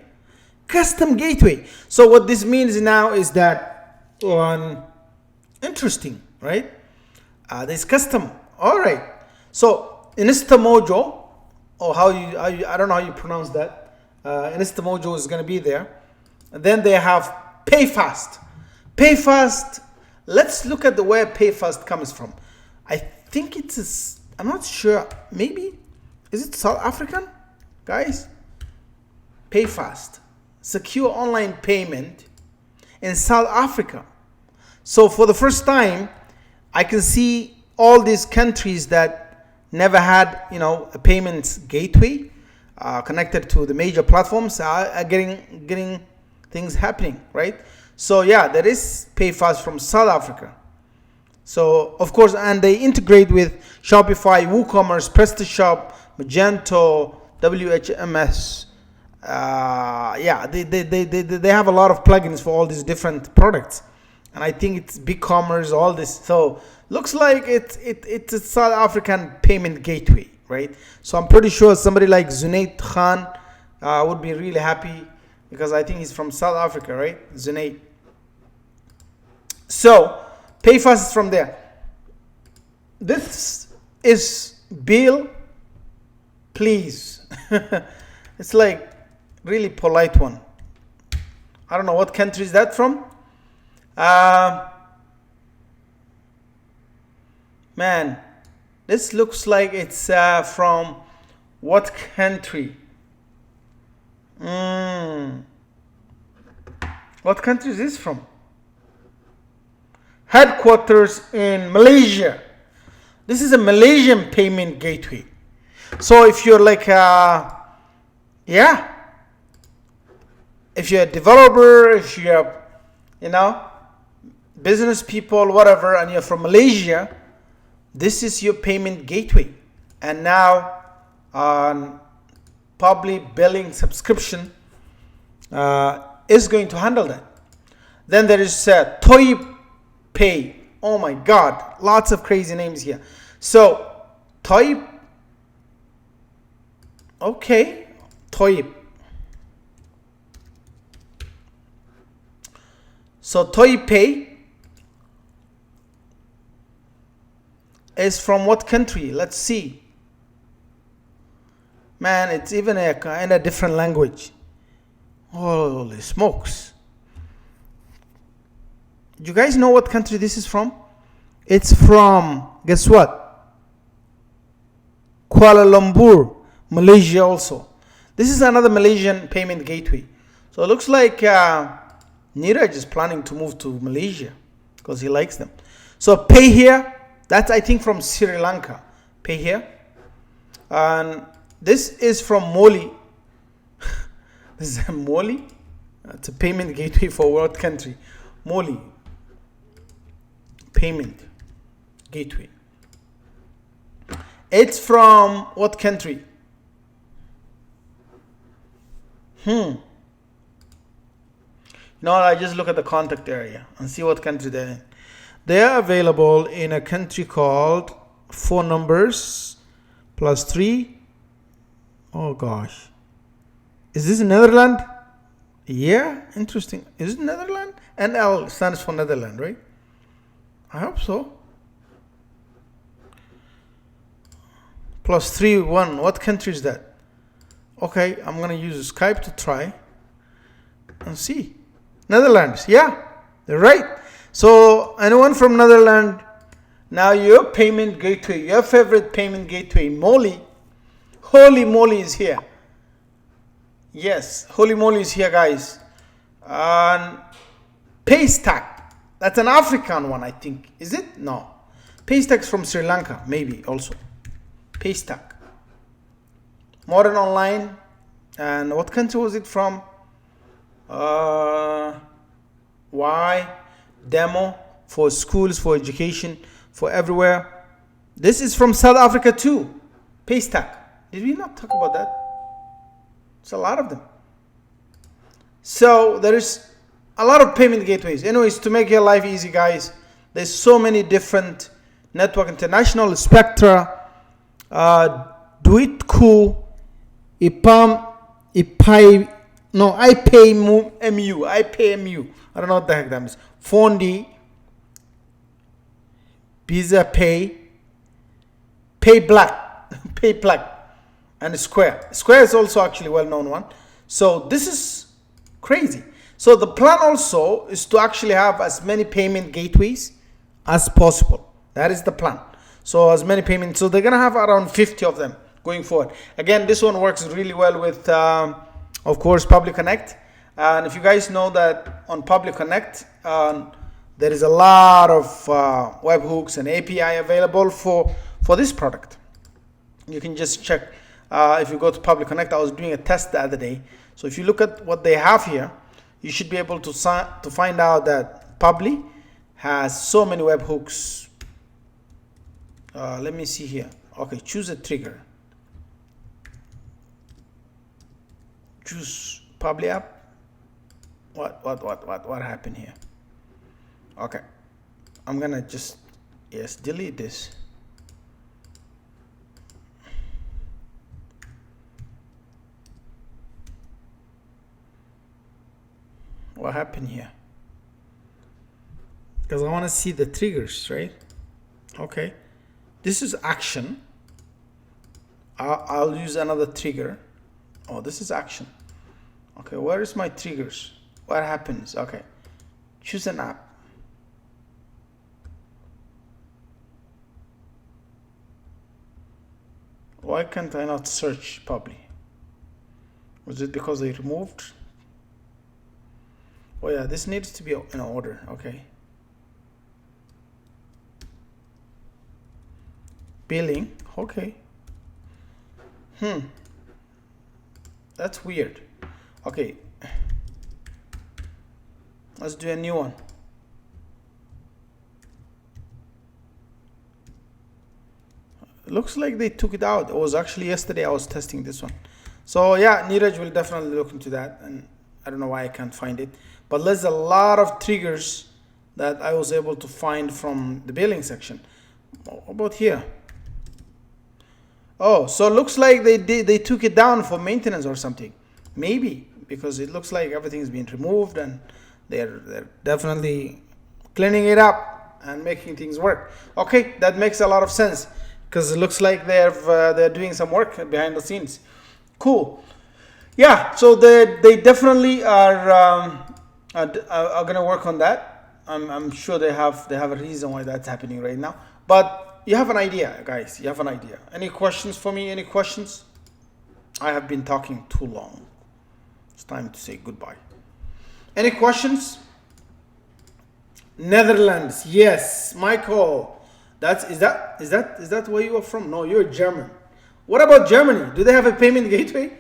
Custom gateway. So what this means now is that interesting, right? There's custom. All right. So Instamojo, or I don't know how you pronounce that. Instamojo is going to be there. And then they have PayFast. PayFast. Let's look at where PayFast comes from. I think it's I'm not sure. Maybe is it South African, guys? PayFast, secure online payment in South Africa. So for the first time, I can see all these countries that never had, a payments gateway connected to the major platforms are getting things happening, right? So yeah, there is PayFast from South Africa. So of course, and they integrate with Shopify, WooCommerce, PrestaShop, Magento, WHMS. They have a lot of plugins for all these different products, and I think it's BigCommerce, all this. So looks like it's a South African payment gateway, right? So I'm pretty sure somebody like Zunaid Khan would be really happy, because I think he's from South Africa, right? Zunaid. So PayFast is from there. This is Bill, please. It's like really polite one. I don't know what country is that from. Man, this looks like it's from what country? What country is this from? Headquarters in Malaysia. This is a Malaysian payment gateway. So if you're like if you're a developer, if you're business people, whatever, and you're from Malaysia, this is your payment gateway. And now probably billing subscription is going to handle that. Then there is Toy Pay. Oh my God, lots of crazy names here. So Toy So Toy Pay is from what country? Let's see. Man, it's even in a different language. Holy smokes. You guys know what country this is from? It's from, guess what? Kuala Lumpur, Malaysia also. This is another Malaysian payment gateway. So it looks like Neeraj is planning to move to Malaysia because he likes them. So Pay Here, that's I think from Sri Lanka. Pay Here. And this is from Moli. This is Moli. It's a payment gateway for what country? Moli. Payment gateway. It's from what country? I just look at the contact area and see what country they're in. They are available in a country called 4 numbers +3. Oh gosh. Is this Netherlands? Yeah, interesting. Is it Netherlands? NL stands for Netherlands, right? I hope so. +3 1. What country is that? Okay, I'm gonna use Skype to try and see. Netherlands. Yeah, they're right. So anyone from Netherlands, now your payment gateway, your favorite payment gateway, Moli, Holy Moly is here. Yes, Holy Moly is here, guys. And Paystack, that's an African one, I think. Is it? No. Paystack's from Sri Lanka, maybe also. Paystack. Modern Online. And what country was it from? Why? Demo for schools, for education, for everywhere. This is from South Africa too. Paystack. Did we not talk about that? It's a lot of them. So there is a lot of payment gateways. Anyways, to make your life easy, guys, there's so many different network. International, Spectra, Duitku, IPAM, IPay, no, IPayMu, IPayMu. I don't know what the heck that means. Fondi, Visa Pay, PayBlack, PayBlack, and Square. Square is also actually a well-known one. So this is crazy. So the plan also is to actually have as many payment gateways as possible. That is the plan. So as many payments. So they're gonna have around 50 of them going forward. Again, this one works really well with, of course, Public Connect. And if you guys know that on Public Connect, there is a lot of webhooks and API available for this product. You can just check if you go to Public Connect. I was doing a test the other day. So if you look at what they have here, you should be able to find out that Publi has so many webhooks. Let me see here. Okay, choose a trigger. Choose Publi app. What happened here? Okay, I'm gonna just delete this. What happened here? Because I want to see the triggers, right? Okay, this is action. I'll use another trigger. Oh, this is action. Okay, where is my triggers? What happens? Okay, choose an app. Why can't I not search Publi? Was it because they removed? Oh yeah, this needs to be in order. Okay. Billing. Okay. That's weird. Okay. Let's do a new one. It looks like they took it out. It was actually yesterday I was testing this one. So yeah, Neeraj will definitely look into that, and I don't know why I can't find it. But there's a lot of triggers that I was able to find from the billing section. What about here? Oh, so it looks like they took it down for maintenance or something. Maybe, because it looks like everything's been removed and they're definitely cleaning it up and making things work. Okay, that makes a lot of sense, because it looks like they're doing some work behind the scenes. Cool. Yeah, so they definitely are gonna work on that. I'm sure they have a reason why that's happening right now. But you have an idea, guys. You have an idea. Any questions for me? Any questions? I have been talking too long. It's time to say goodbye. Any questions? Netherlands. Yes, Michael. Is that where you are from? No, you're German. What about Germany? Do they have a payment gateway?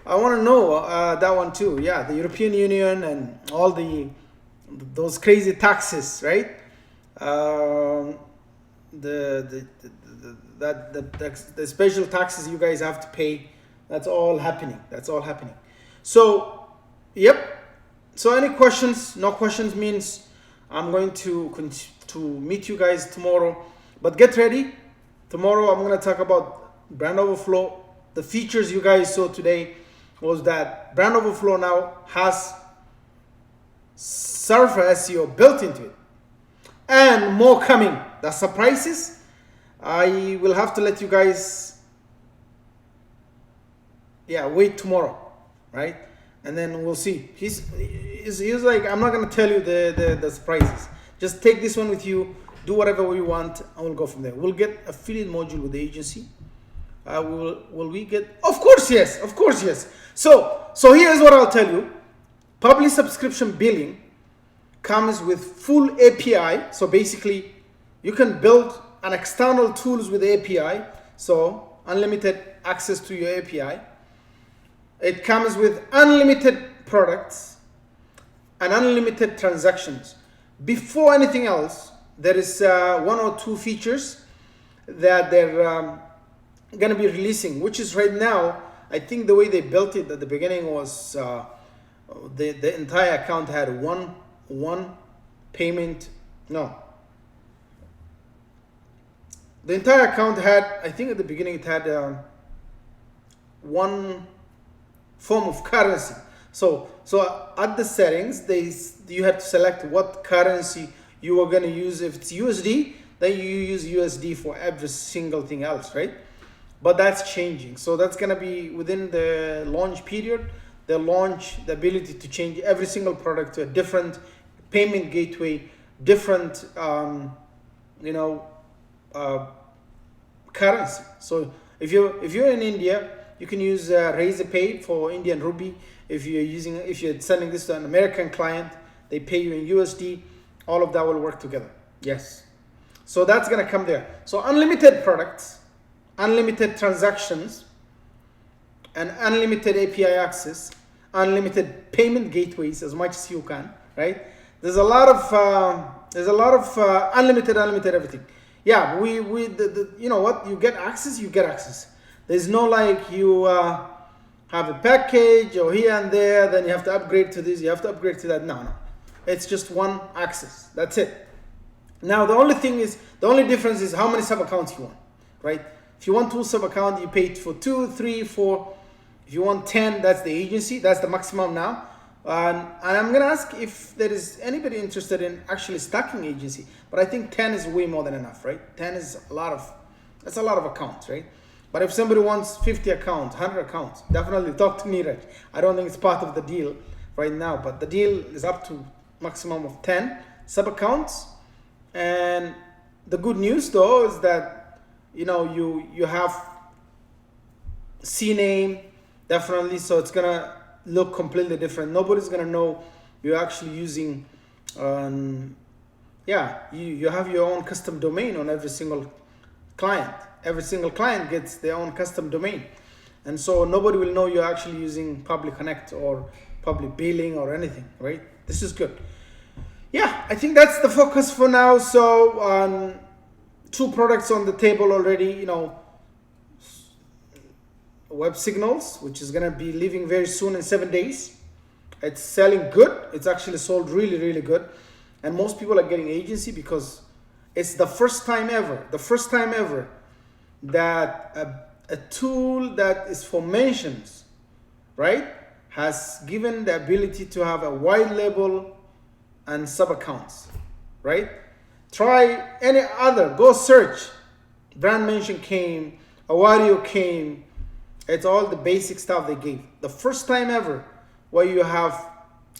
I want to know that one too. Yeah, the European Union and all those crazy taxes, right? The special taxes you guys have to pay. That's all happening. So, yep. So any questions? No questions means I'm going to meet you guys tomorrow. But get ready. Tomorrow I'm going to talk about Brand Overflow. The features you guys saw today was that Brand Overflow now has Surfer SEO built into it, and more coming. The surprises, I will have to let you guys wait tomorrow, right? And then we'll see. He's like, I'm not gonna tell you the surprises. Just take this one with you, do whatever we want, and we'll go from there. We'll get affiliate module with the agency. Will we get? Of course yes. So here's what I'll tell you. Public subscription billing comes with full API. So basically, you can build an external tools with API. So unlimited access to your API. It comes with unlimited products and unlimited transactions. Before anything else, there is one or two features that they're going to be releasing, which is right now, I think the way they built it at the beginning was The entire account had one payment. No, the entire account had, I think at the beginning it had one form of currency. So at the settings, you had to select what currency you were going to use. If it's USD, then you use USD for every single thing else, right? But that's changing. So that's going to be within the launch period. They'll launch the ability to change every single product to a different payment gateway, different currency. So if you're in India, you can use Razorpay for Indian rupee. If you're sending this to an American client, they pay you in USD. All of that will work together. Yes. So that's gonna come there. So unlimited products, unlimited transactions, and unlimited API access, unlimited payment gateways as much as you can. Right? There's a lot of unlimited everything. Yeah, you know what? You get access. There's no like you have a package or here and there, then you have to upgrade to this, you have to upgrade to that. No. It's just one access. That's it. Now the only difference is how many sub accounts you want, right? If you want 2 sub accounts, you pay for 2, 3, 4. If you want 10, that's the agency. That's the maximum now. And I'm gonna ask if there is anybody interested in actually stacking agency, but I think 10 is way more than enough, right? 10 is that's a lot of accounts, right? But if somebody wants 50 accounts, 100 accounts, definitely talk to me, right? I don't think it's part of the deal right now, but the deal is up to maximum of 10 sub accounts. And the good news though is that you have CNAME definitely, so it's gonna look completely different. Nobody's gonna know you're actually using you have your own custom domain on every single client. Every single client gets their own custom domain, and so nobody will know you're actually using Public Connect or Public Billing or anything, right? This is good. Yeah, I think that's the focus for now. So 2 products on the table already, Web Signals, which is going to be leaving very soon in 7 days. It's selling good. It's actually sold really, really good. And most people are getting agency because it's the first time ever that a tool that is for mentions, right, has given the ability to have a white label and sub accounts, right? Try any other, go search. Brand mention came, Awario came. It's all the basic stuff they gave. The first time ever where you have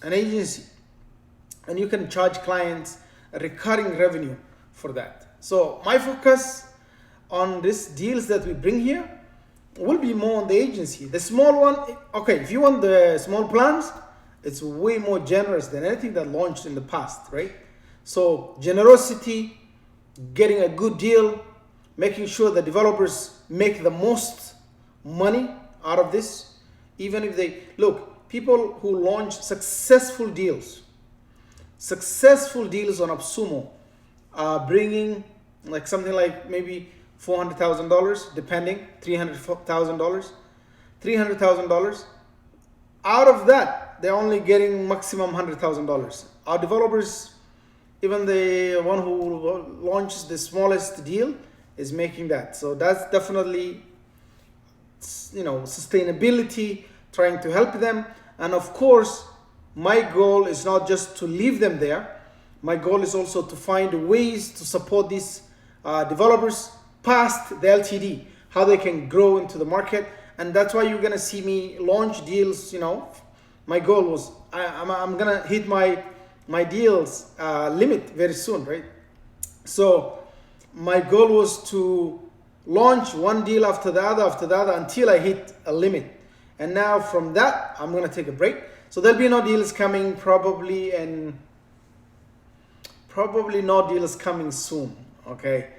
an agency and you can charge clients a recurring revenue for that. So my focus on these deals that we bring here will be more on the agency. The small one, okay, if you want the small plans, it's way more generous than anything that launched in the past, right? So generosity, getting a good deal, making sure the developers make the most money out of this. Even if people who launch successful deals on AppSumo are bringing like something like maybe $400,000, depending, $300,000. Out of that, they're only getting maximum $100,000. Our developers, even the one who launches the smallest deal, is making that. So that's definitely, sustainability, trying to help them. And of course, my goal is not just to leave them there. My goal is also to find ways to support these developers past the LTD, how they can grow into the market. And that's why you're gonna see me launch deals. My goal was I'm gonna hit my deals limit very soon, right? So my goal was to launch one deal after the other until I hit a limit. And now from that, I'm gonna take a break. So there'll be no deals coming probably no deals coming soon. Okay,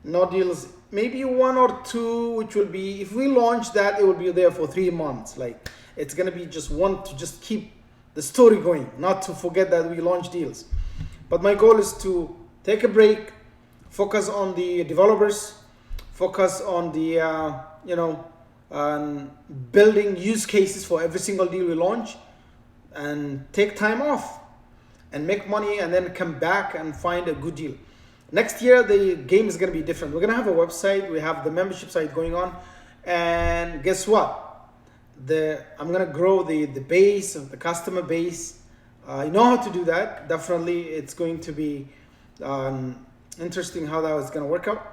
no deals, maybe 1 or 2, which will be, if we launch that, it will be there for 3 months. Like, it's gonna be just one to just keep the story going, not to forget that we launch deals. But my goal is to take a break, focus on the developers, focus on the building use cases for every single deal we launch, and take time off and make money and then come back and find a good deal. Next year, the game is going to be different. We're going to have a website. We have the membership site going on. And guess what? I'm going to grow the base of the customer base. I know how to do that. Definitely, it's going to be interesting how that is going to work out.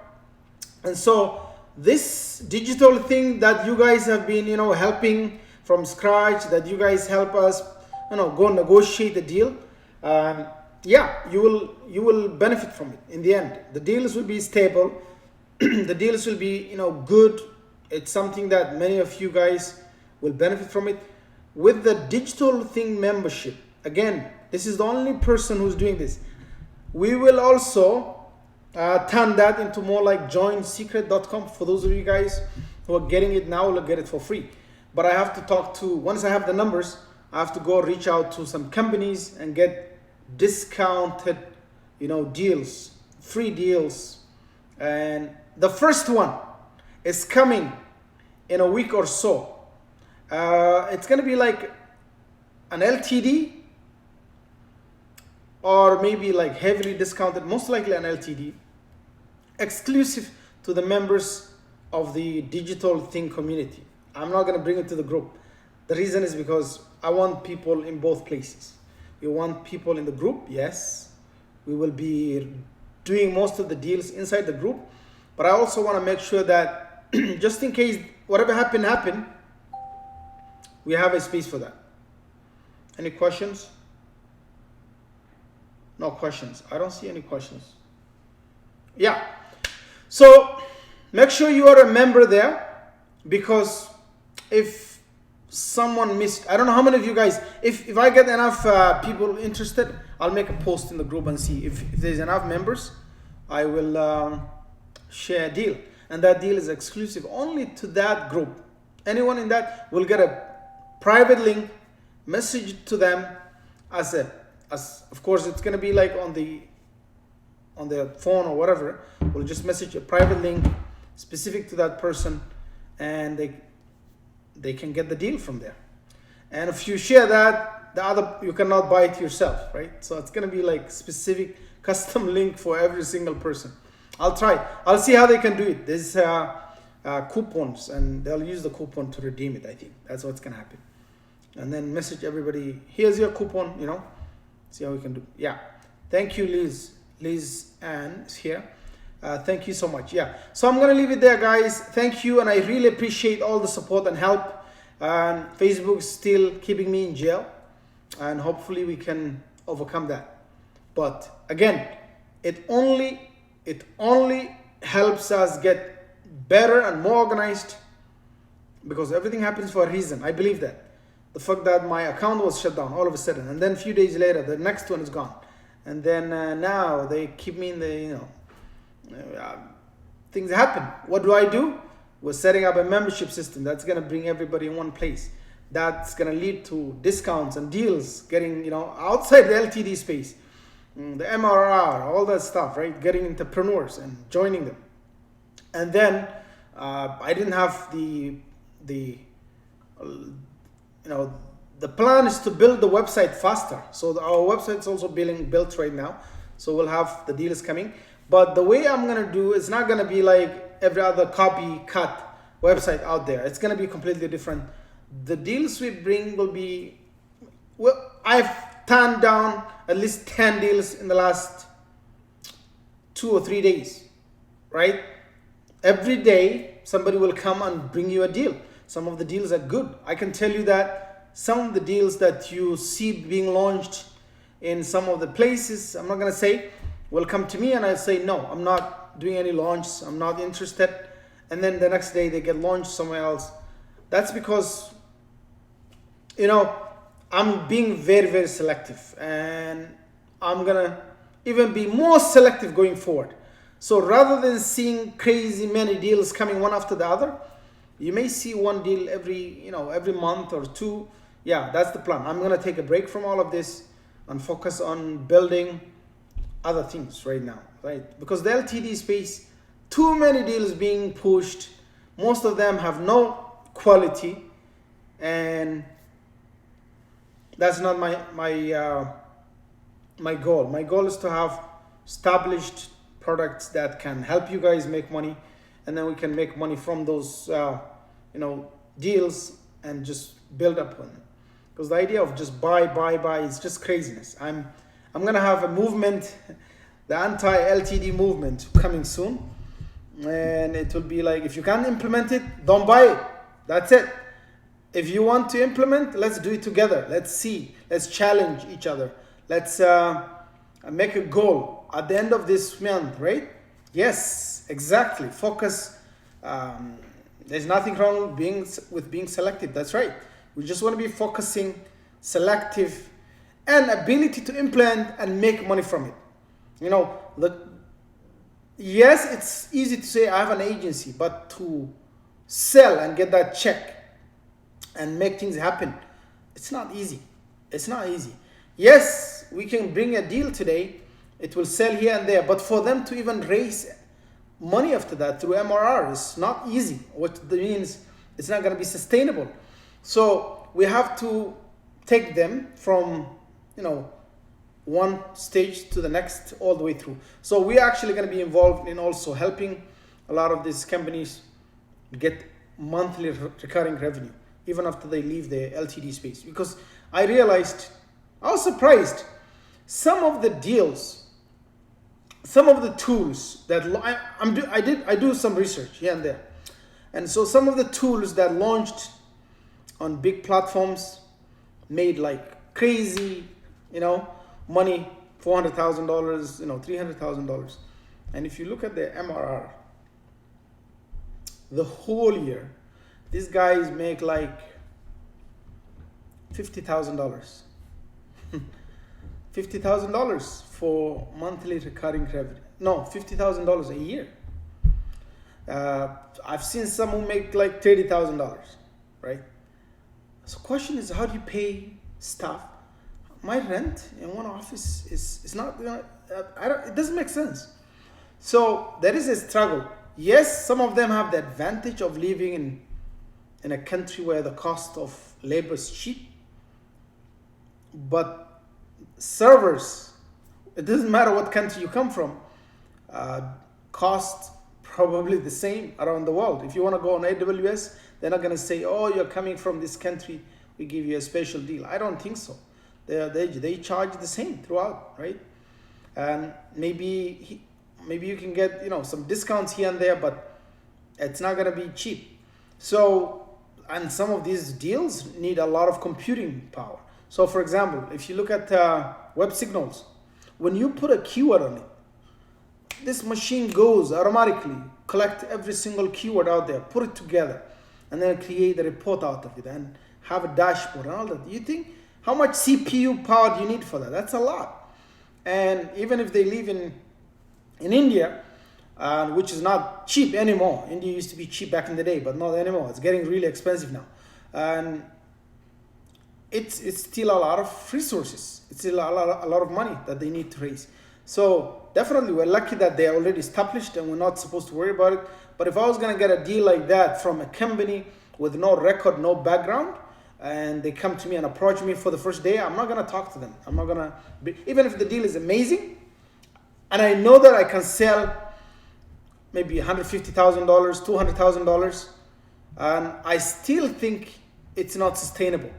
And so this digital thing that you guys have been, helping from scratch, that you guys help us, go negotiate a deal. You will benefit from it in the end. The deals will be stable. The deals will be, good. It's something that many of you guys will benefit from it. With the digital thing membership, again, this is the only person who's doing this. We will also turn that into more like joinsecret.com. For those of you guys who are getting it now, will get it for free. But I have to talk to, once I have the numbers, I have to go reach out to some companies and get discounted, deals, free deals. And the first one is coming in a week or so. It's going to be like an LTD, or maybe like heavily discounted, most likely an LTD, exclusive to the members of the digital thing community. I'm not going to bring it to the group. The reason is because I want people in both places. We want people in the group, yes. We will be doing most of the deals inside the group, but I also want to make sure that just in case whatever happen, we have a space for that. Any questions? No questions. I don't see any questions. Yeah. So make sure you are a member there, because if someone missed, I don't know how many of you guys, if I get enough people interested, I'll make a post in the group and see if there's enough members. I will share a deal, and that deal is exclusive only to that group. Anyone in that will get a private link, message to them as of course it's going to be like on their phone or whatever. We'll just message a private link specific to that person, and they can get the deal from there. And if you share that, you cannot buy it yourself, right? So it's going to be like specific custom link for every single person. I'll see how they can do it. There's coupons, and they'll use the coupon to redeem it. I think that's what's going to happen. And then message everybody, here's your coupon, see how we can do. Yeah. Thank you, Liz Ann is here. Thank you so much. Yeah. So I'm going to leave it there, guys. Thank you. And I really appreciate all the support and help. And Facebook is still keeping me in jail, and hopefully we can overcome that. But again, it only helps us get better and more organized, because everything happens for a reason. I believe that. The fact that my account was shut down all of a sudden, and then a few days later, the next one is gone. And then now they keep me in the, things happen. What do? We're setting up a membership system that's going to bring everybody in one place. That's going to lead to discounts and deals, getting, outside the LTD space, the MRR, all that stuff, right? Getting entrepreneurs and joining them. And then I didn't have the plan is to build the website faster. So our website's also being built right now. So we'll have the deals coming. But the way I'm going to do, it's not going to be like every other copycat website out there. It's going to be completely different. The deals we bring will be, I've turned down at least 10 deals in the last 2 or 3 days, right? Every day, somebody will come and bring you a deal. Some of the deals are good. I can tell you that some of the deals that you see being launched in some of the places, I'm not going to say, will come to me and I'll say, no, I'm not doing any launch. I'm not interested. And then the next day they get launched somewhere else. That's because, I'm being very, very selective, and I'm going to even be more selective going forward. So rather than seeing crazy many deals coming one after the other, you may see one deal every month or two. Yeah, that's the plan. I'm going to take a break from all of this and focus on building other things right now, right? Because the LTD space, too many deals being pushed. Most of them have no quality, and That's not my goal. My goal is to have established products that can help you guys make money, and then we can make money from those deals and just build up on them. Because the idea of just buy is just craziness. I'm gonna have a movement, the anti-LTD movement coming soon, and it will be like, if you can't implement it, don't buy it. That's it. If you want to implement, let's do it together. Let's see. Let's challenge each other. Let's make a goal at the end of this month, right? Yes, exactly. Focus. There's nothing wrong with being selective. That's right. We just want to be focusing, selective, and ability to implement and make money from it. Yes, it's easy to say I have an agency, but to sell and get that check and make things happen, it's not easy. It's not easy. Yes, we can bring a deal today, it will sell here and there, but for them to even raise money after that through MRR is not easy, which means it's not going to be sustainable. So we have to take them from one stage to the next, all the way through. So we're actually going to be involved in also helping a lot of these companies get monthly recurring revenue even after they leave the LTD space. Because I was surprised, some of the deals, some of the tools that I do some research here and there, and so some of the tools that launched on big platforms made like crazy money, $400,000, $300,000. And if you look at the MRR, the whole year, these guys make like $50,000. $50,000 for monthly recurring revenue. No, $50,000 a year. I've seen some who make like $30,000, right? So question is, how do you pay staff? My rent in one office is not, it doesn't make sense. So there is a struggle. Yes, some of them have the advantage of living in a country where the cost of labor is cheap, but servers, it doesn't matter what country you come from, cost probably the same around the world. If you want to go on AWS, they're not going to say, oh, you're coming from this country, we give you a special deal. I don't think so. They charge the same throughout, right? And maybe you can get some discounts here and there, but it's not going to be cheap. So, and some of these deals need a lot of computing power. So for example, if you look at web signals, when you put a keyword on it, this machine goes automatically, collect every single keyword out there, put it together, and then create a report out of it and have a dashboard and all that. You think how much CPU power do you need for that? That's a lot. And even if they live in India, which is not cheap anymore. India used to be cheap back in the day, but not anymore. It's getting really expensive now. And it's still a lot of resources. It's still a lot of money that they need to raise. So definitely we're lucky that they're already established and we're not supposed to worry about it. But if I was going to get a deal like that from a company with no record, no background, and they come to me and approach me for the first day, I'm not going to talk to them. I'm not going to, even if the deal is amazing, and I know that I can sell maybe $150,000, $200,000, and I still think it's not sustainable.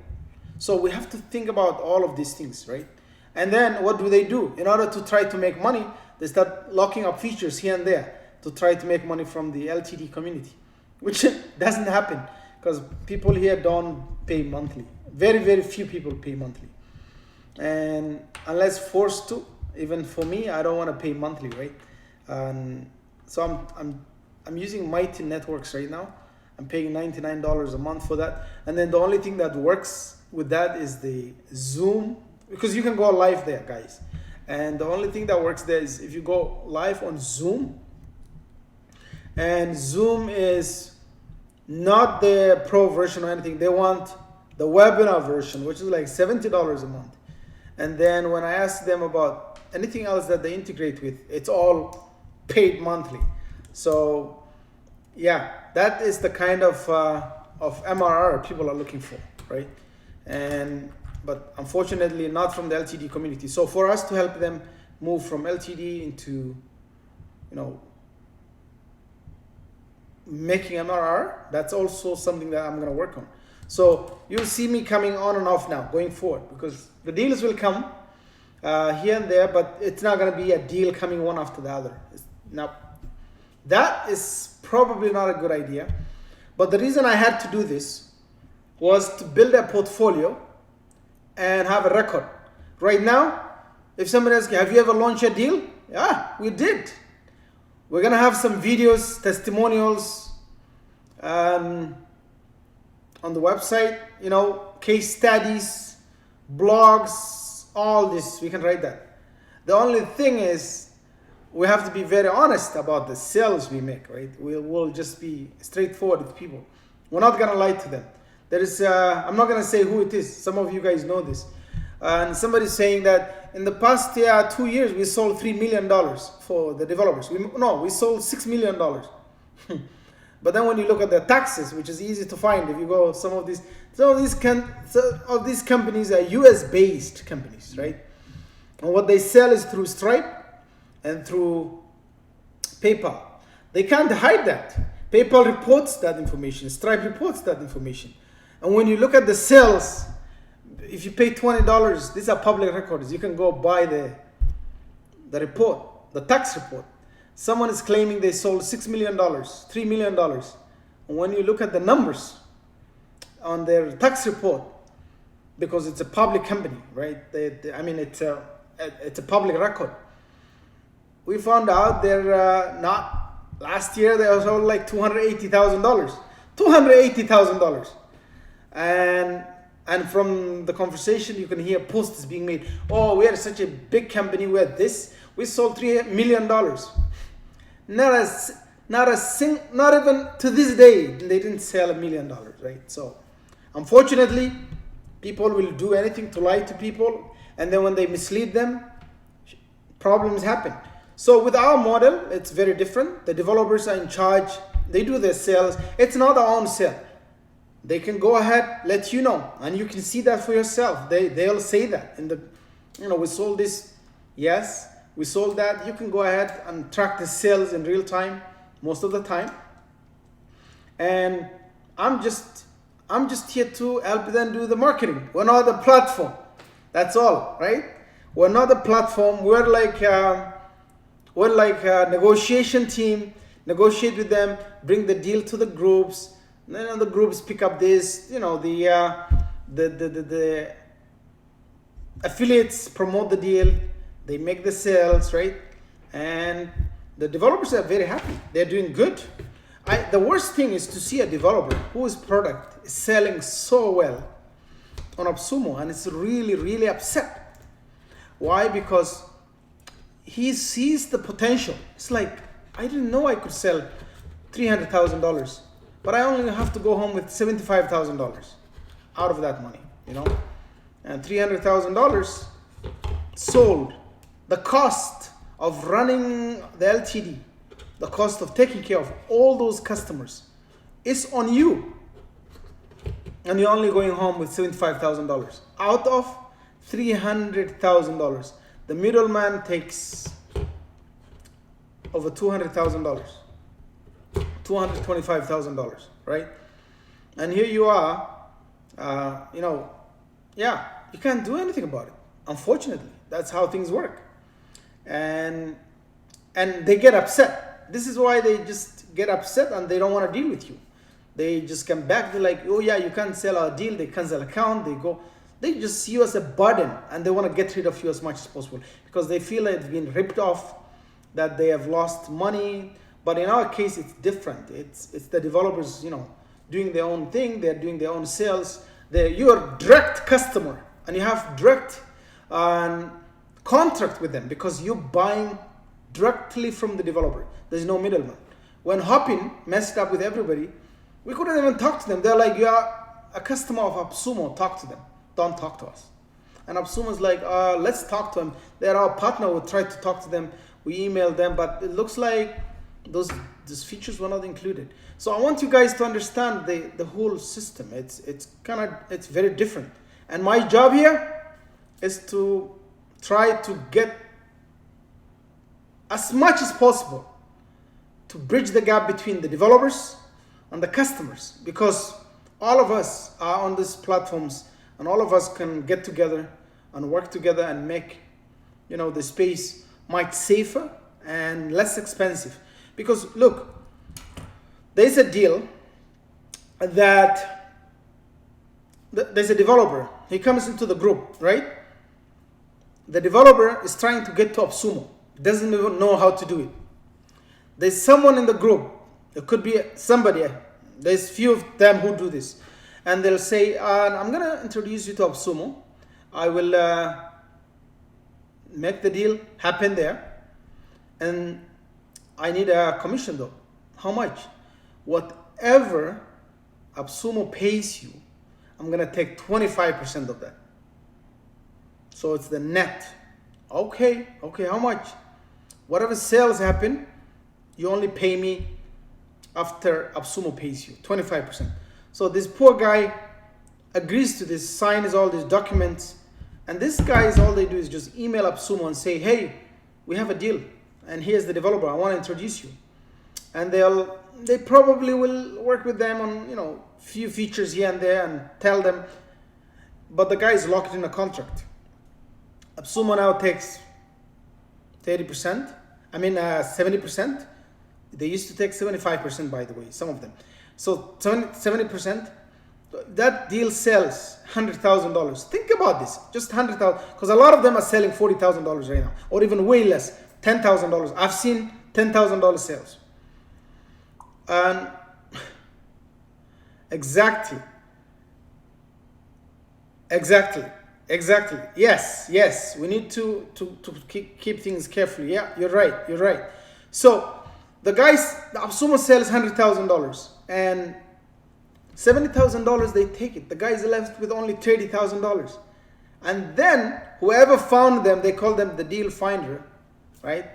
So we have to think about all of these things, right? And then what do? In order to try to make money, they start locking up features here and there to try to make money from the LTD community, which doesn't happen because people here don't pay monthly. Very, very few people pay monthly. And unless forced to, even for me, I don't want to pay monthly, right? So I'm using Mighty Networks right now. I'm paying $99 a month for that. And then the only thing that works with that is the Zoom, because you can go live there, guys. And the only thing that works there is if you go live on Zoom, and Zoom is not the pro version or anything. They want the webinar version, which is like $70 a month. And then when I ask them about anything else that they integrate with, it's all paid monthly. So yeah, that is the kind of MRR people are looking for, right? And but unfortunately not from the LTD community. So for us to help them move from LTD into, making MRR, that's also something that I'm going to work on. So you'll see me coming on and off now going forward, because the deals will come here and there, but it's not going to be a deal coming one after the other. Now, that is probably not a good idea. But the reason I had to do this was to build a portfolio and have a record. Right now, if somebody asks, have you ever launched a deal? Yeah, we did. We're going to have some videos, testimonials on the website, case studies, blogs, all this. We can write that. The only thing is we have to be very honest about the sales we make, right? We'll just be straightforward with people. We're not going to lie to them. There is, I'm not going to say who it is. Some of you guys know this. And somebody's saying that in the past 2 years, we sold $3 million for the developers. We sold $6 million. But then when you look at the taxes, which is easy to find, if you go, some of these companies are US-based companies, right? And what they sell is through Stripe and through PayPal. They can't hide that. PayPal reports that information. Stripe reports that information. And when you look at the sales, if you pay $20, these are public records. You can go buy the report, the tax report. Someone is claiming they sold $6 million, $3 million. And when you look at the numbers on their tax report, because it's a public company, right? It's a public record. We found out they're not, last year they sold like $280,000. $280,000. And from the conversation, you can hear posts being made. Oh, we are such a big company. We had this. We sold $3 million. Not even to this day, they didn't sell $1 million, right? So, unfortunately, people will do anything to lie to people, and then when they mislead them, problems happen. So with our model, it's very different. The developers are in charge. They do their sales. It's not our own sale. They can go ahead, let you know, and you can see that for yourself. They'll say that in the, we sold this. Yes, we sold that. You can go ahead and track the sales in real time most of the time. And I'm just here to help them do the marketing. We're not a platform. That's all, right? We're not a platform. We're like a negotiation team. Negotiate with them, bring the deal to the groups. Then the groups pick up this, the affiliates promote the deal, they make the sales, right? And the developers are very happy. They're doing good. The worst thing is to see a developer whose product is selling so well on AppSumo, and it's really, really upset. Why? Because he sees the potential. It's like, I didn't know I could sell $300,000. But I only have to go home with $75,000 out of that money, and $300,000 sold. The cost of running the LTD, the cost of taking care of all those customers is on you. And you're only going home with $75,000 out of $300,000. The middleman takes over $200,000. $225,000, right? And here you are, you can't do anything about it. Unfortunately, that's how things work. And they get upset. This is why they just get upset and they don't want to deal with you. They just come back, they're like, oh yeah, you can't sell our deal. They cancel account, they just see you as a burden, and they want to get rid of you as much as possible because they feel like they've been ripped off, that they have lost money. But in our case, it's different. It's the developers, doing their own thing. They're doing their own sales. You're a direct customer, and you have direct contract with them because you're buying directly from the developer. There's no middleman. When Hopin messed up with everybody, we couldn't even talk to them. They're like, you are a customer of AppSumo. Talk to them. Don't talk to us. And AppSumo's like, let's talk to them. They're our partner. We tried to talk to them. We emailed them, but it looks like those features were not included. So I want you guys to understand the whole system. It's very different, And my job here is to try to get as much as possible to bridge the gap between the developers and the customers, because all of us are on these platforms and all of us can get together and work together and make, you know, the space much safer and less expensive. Because look, there's a deal that there's a developer, he comes into the group, right? The developer is trying to get to AppSumo, doesn't even know how to do it. There's someone in the group, it could be somebody, there's few of them who do this, and they'll say, I'm gonna introduce you to AppSumo, I will make the deal happen there, and I need a commission though. How much? Whatever AppSumo pays you, I'm gonna take 25% of that. So it's the net. Okay, how much? Whatever sales happen, you only pay me after AppSumo pays you 25%. So this poor guy agrees to this, signs all these documents, and this guys, all they do is just email AppSumo and say, hey, we have a deal, and here's the developer, I want to introduce you. And they probably will work with them on, you know, few features here and there and tell them, but the guy is locked in a contract. AppSumo now takes 30%, 70%. They used to take 75%, by the way, some of them. So 70%, that deal sells $100,000. Think about this, just $100,000, because a lot of them are selling $40,000 right now, or even way less, $10,000. I've seen $10,000 sales. And exactly. Yes, we need to keep things carefully. Yeah, you're right. So the AppSumo sells $100,000 and $70,000 they take it. The guys are left with only $30,000. And then whoever found them, they call them the deal finder, right?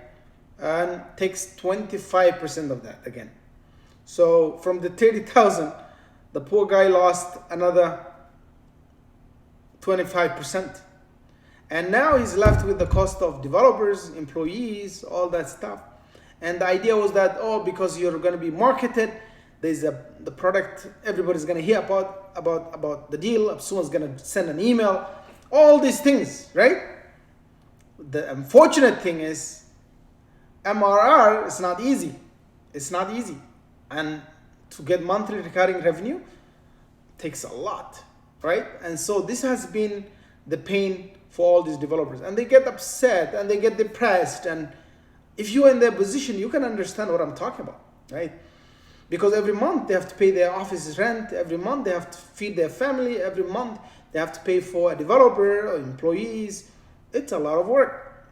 And takes 25% of that again. So from the 30,000, the poor guy lost another 25%. And now he's left with the cost of developers, employees, all that stuff. And the idea was that, because you're going to be marketed, there's the product, everybody's going to hear about the deal, AppSumo's going to send an email, all these things, right? The unfortunate thing is, MRR is not easy. It's not easy. And to get monthly recurring revenue takes a lot, right? And so this has been the pain for all these developers. And they get upset and they get depressed. And if you're in their position, you can understand what I'm talking about, right? Because every month they have to pay their office's rent. Every month they have to feed their family. Every month they have to pay for a developer or employees. It's a lot of work.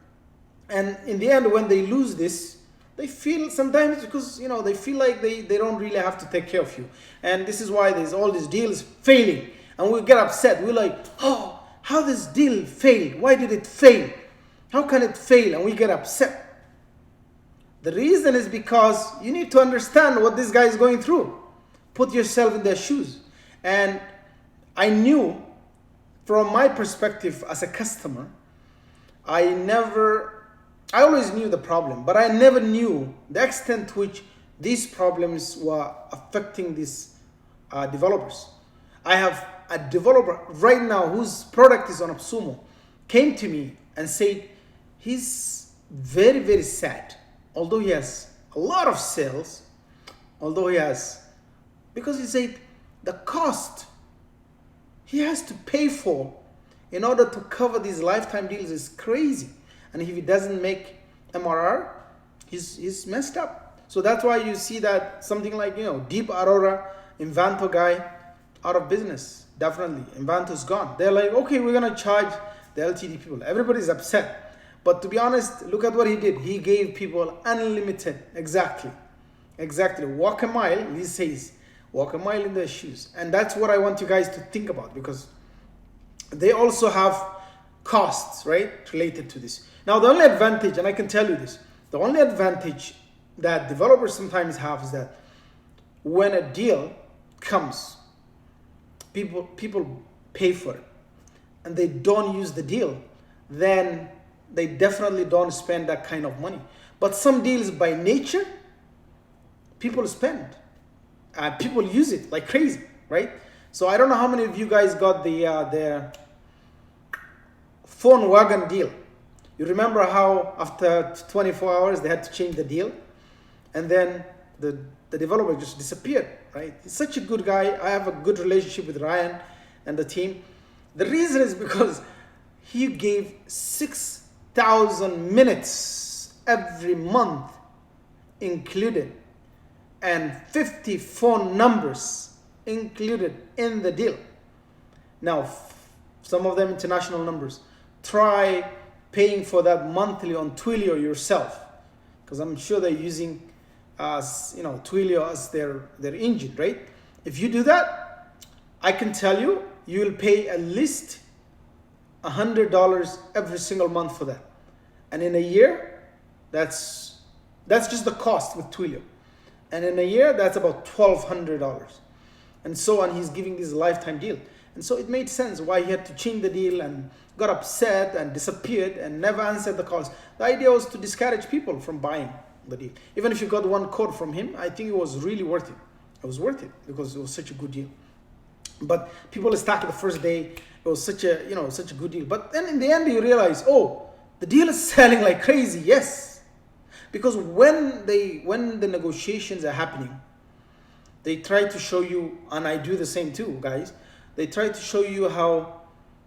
And in the end, when they lose this, they feel sometimes, because they feel like they don't really have to take care of you. And this is why there's all these deals failing. And we get upset. We're like, how this deal failed? Why did it fail? How can it fail? And we get upset. The reason is because you need to understand what this guy is going through. Put yourself in their shoes. And I knew, from my perspective as a customer, I always knew the problem, but I never knew the extent to which these problems were affecting these developers. I have a developer right now whose product is on AppSumo, came to me and said he's very, very sad. Although he has a lot of sales, because he said the cost he has to pay for in order to cover these lifetime deals is crazy. And if he doesn't make MRR, he's messed up. So that's why you see that something like, Deep Aurora, Invanto guy, out of business. Definitely, Invanto's gone. They're like, okay, we're gonna charge the LTD people. Everybody's upset. But to be honest, look at what he did. He gave people unlimited, exactly. Walk a mile, he says, walk a mile in their shoes. And that's what I want you guys to think about, because they also have costs, right, related to this. Now, the only advantage, and I can tell you this, the only advantage that developers sometimes have is that when a deal comes, people pay for it. and they don't use the deal, then they definitely don't spend that kind of money. But some deals by nature, people spend. People use it like crazy, right? So I don't know how many of you guys got the phone wagon deal. You remember how after 24 hours they had to change the deal, and then the developer just disappeared, right? He's such a good guy. I have a good relationship with Ryan and the team. The reason is because he gave 6,000 minutes every month included, and 50 phone numbers included in the deal. Now, some of them international numbers. Try paying for that monthly on Twilio yourself, because I'm sure they're using Twilio as their engine, right? If you do that, I can tell you, you will pay at least $100 every single month for that. And in a year, that's just the cost with Twilio. And in a year, that's about $1,200. And so on, he's giving this lifetime deal. And so it made sense why he had to change the deal and got upset and disappeared and never answered the calls. The idea was to discourage people from buying the deal. Even if you got one code from him, I think it was really worth it. It was worth it because it was such a good deal. But people started the first day. It was such a good deal. But then in the end, you realize, oh, the deal is selling like crazy. Yes, because when the negotiations are happening, they try to show you, and I do the same too, guys. They try to show you how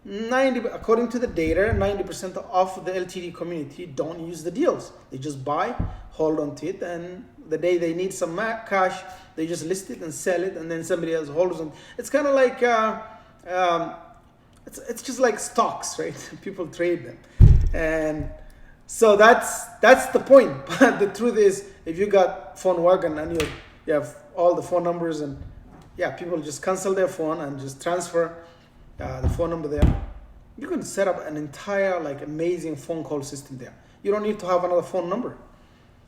according to the data, 90% of the LTD community don't use the deals. They just buy, hold on to it, and the day they need some cash, they just list it and sell it, and then somebody else holds on. It's kind of like it's just like stocks, right? People trade them, and so that's the point. But the truth is, if you got phone wagon and you have all the phone numbers, and people just cancel their phone and just transfer the phone number there. You can set up an entire amazing phone call system there. You don't need to have another phone number.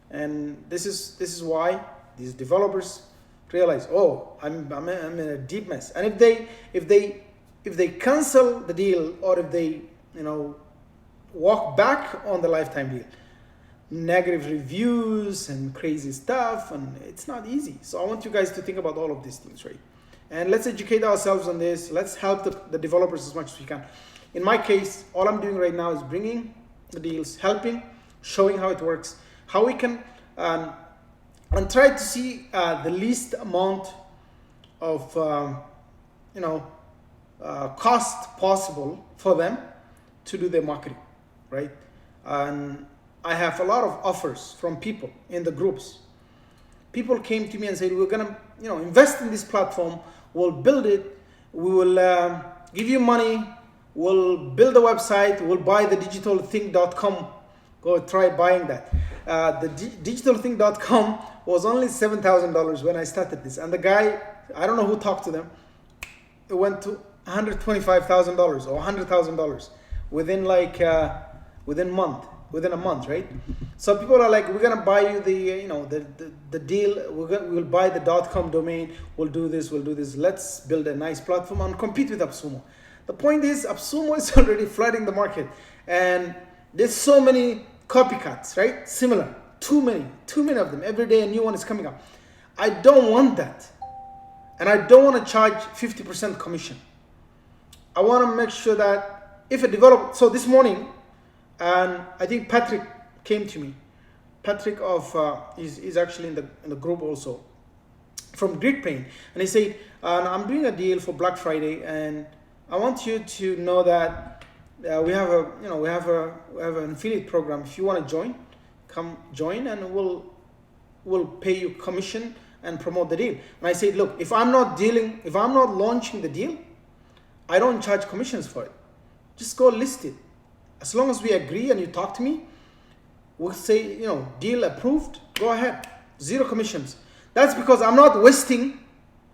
And this is why these developers realize, oh, I'm in a deep mess. And if they cancel the deal, or if they walk back on the lifetime deal, negative reviews and crazy stuff, and it's not easy. So I want you guys to think about all of these things, right? And let's educate ourselves on this. Let's help the developers as much as we can. In my case, all I'm doing right now is bringing the deals, helping, showing how it works, how we can, and try to see the least amount of, cost possible for them to do their marketing, right? And I have a lot of offers from people in the groups. People came to me and said, we're gonna, invest in this platform. We'll build it. We will give you money. We'll build a website. We'll buy the digitalthing.com. Go try buying that. The digitalthing.com was only $7,000 when I started this. And the guy, I don't know who talked to them. It went to $125,000 or $100,000 within within a month, right? So people are like, we're gonna buy you the deal. We'll buy the .com domain. We'll do this. Let's build a nice platform and compete with AppSumo. The point is, AppSumo is already flooding the market, and there's so many copycats, right? Similar, too many of them. Every day a new one is coming up. I don't want that, and I don't want to charge 50% commission. I want to make sure that if a developer. So this morning. And I think Patrick came to me. Patrick is actually in the group also, from GridPain, and he said, "I'm doing a deal for Black Friday, and I want you to know that we have an affiliate program. If you want to join, come join, and we'll pay you commission and promote the deal." And I said, "Look, if I'm not launching the deal, I don't charge commissions for it. Just go list it. As long as we agree and you talk to me, we'll say, deal approved, go ahead. Zero commissions." That's because I'm not wasting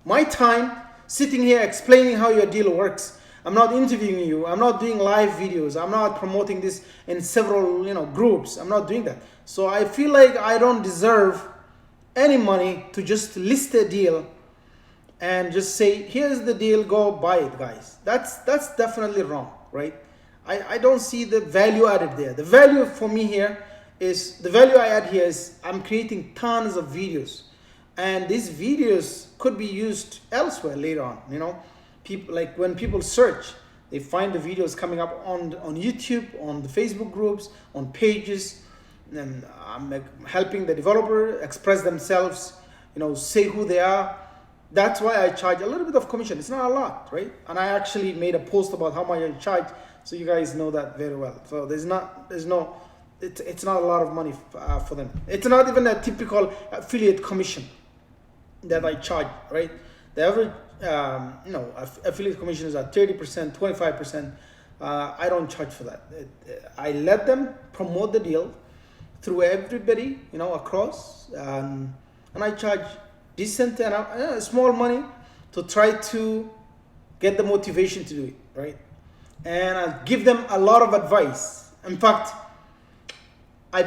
my time sitting here explaining how your deal works. I'm not interviewing you. I'm not doing live videos. I'm not promoting this in several, groups. I'm not doing that. So I feel like I don't deserve any money to just list a deal and just say, here's the deal, go buy it, guys. That's definitely wrong, right? I don't see the value added there. The value for me here is, the value I add here is I'm creating tons of videos, and these videos could be used elsewhere later on. You know, people, like when people search, they find the videos coming up on YouTube, on the Facebook groups, on pages, and I'm helping the developer express themselves, you know, say who they are. That's why I charge a little bit of commission. It's not a lot, right? And I actually made a post about how much I charge, so you guys know that very well. So it's not a lot of money for them. It's not even a typical affiliate commission that I charge, right? The average, affiliate commissions are 30%, 25%. I don't charge for that. I let them promote the deal through everybody, you know, across, and I charge decent and small money to try to get the motivation to do it, right? And I give them a lot of advice. In fact, I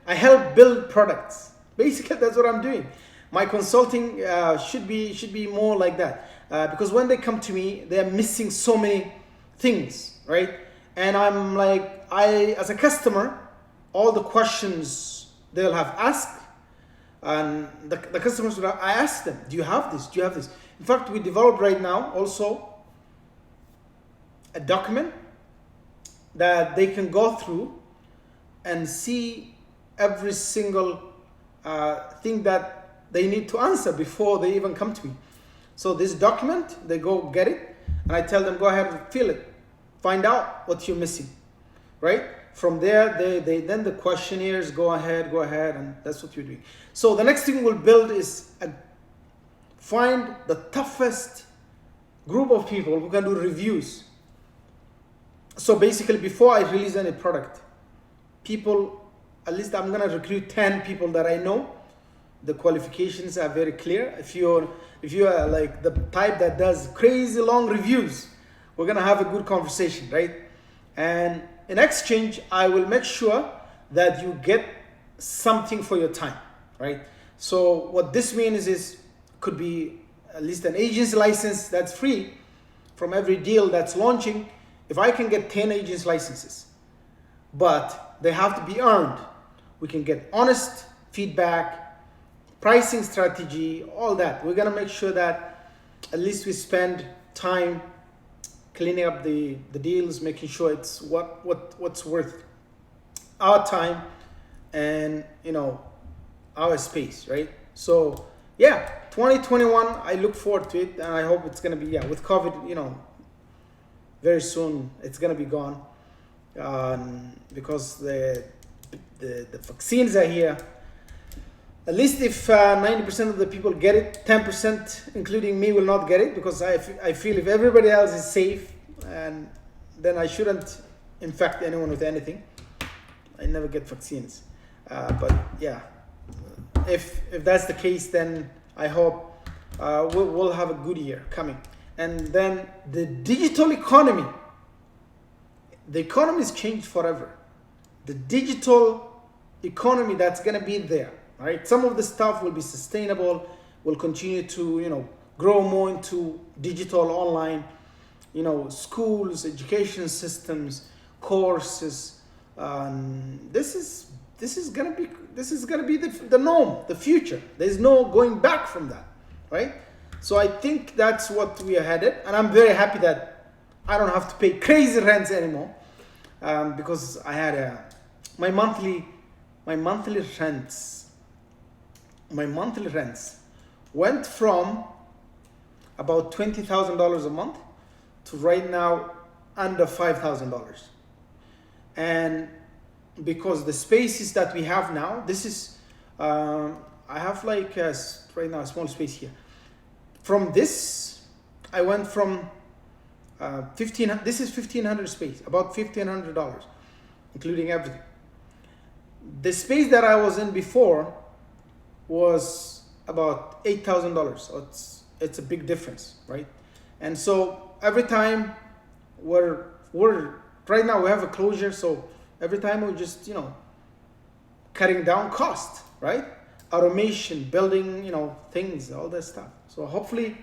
help build products. Basically, that's what I'm doing. My consulting should be more like that, because when they come to me, they're missing so many things, right? And I'm like, as a customer, all the questions they'll have asked, and the customers will, I ask them, do you have this? Do you have this? In fact, we developed right now also a document that they can go through and see every single thing that they need to answer before they even come to me. So this document, they go get it, and I tell them, go ahead and fill it, find out what you're missing, right? From there, then the questionnaires go ahead, and that's what you're doing. So the next thing we'll build is find the toughest group of people who can do reviews. So basically, before I release any product, people, at least I'm gonna recruit 10 people that I know. The qualifications are very clear. If you are like the type that does crazy long reviews, we're gonna have a good conversation, right? And in exchange, I will make sure that you get something for your time, right? So what this means is, could be at least an agency license that's free from every deal that's launching. If I can get 10 agency licenses, but they have to be earned, we can get honest feedback, pricing strategy, all that. We're gonna make sure that at least we spend time cleaning up the deals, making sure it's what's worth our time and, you know, our space, right? So yeah, 2021, I look forward to it, and I hope it's gonna be, with COVID, you know, very soon it's gonna be gone, because the vaccines are here. At least if 90% of the people get it, 10%, including me, will not get it, because I feel if everybody else is safe, and then I shouldn't infect anyone with anything. I never get vaccines. But yeah, if that's the case, then I hope we'll have a good year coming. And then the digital economy, the economy is changed forever. The digital economy that's gonna be there. Right? Some of the stuff will be sustainable, will continue to, you know, grow more into digital, online, you know, schools, education systems, courses. This is gonna be the norm, the future. There's no going back from that, right? So I think that's what we are headed, and I'm very happy that I don't have to pay crazy rents anymore, because I had my monthly rents went from about $20,000 a month to right now under $5,000. And because the spaces that we have now, this is, I have like right now a small space here. From this, I went from this is 1,500 space, about $1,500, including everything. The space that I was in before was about $8,000. So it's a big difference, right? And so every time we're right now we have a closure, so every time we're just, you know, cutting down cost, right? Automation, building, you know, things, all that stuff. So hopefully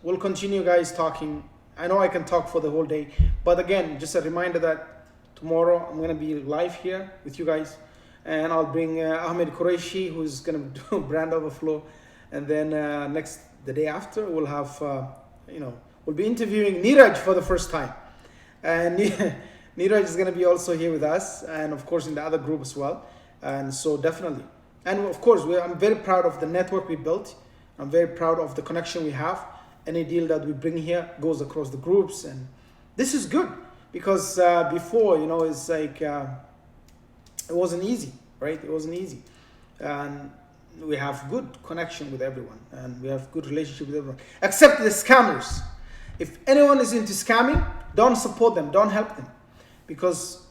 we'll continue, guys, talking I know I can talk for the whole day, but again, just a reminder that tomorrow I'm gonna be live here with you guys, and I'll bring Ahmed Qureshi, who's gonna do brand overflow, and then the day after, we'll have we'll be interviewing Neeraj for the first time, and Neeraj is gonna be also here with us, and of course in the other group as well, and so definitely, and of course I'm very proud of the network we built. I'm very proud of the connection we have. Any deal that we bring here goes across the groups, and this is good because before, it's like it wasn't easy, right? It wasn't easy, and we have good connection with everyone, and we have good relationship with everyone, except the scammers. If anyone is into scamming, don't support them, don't help them, because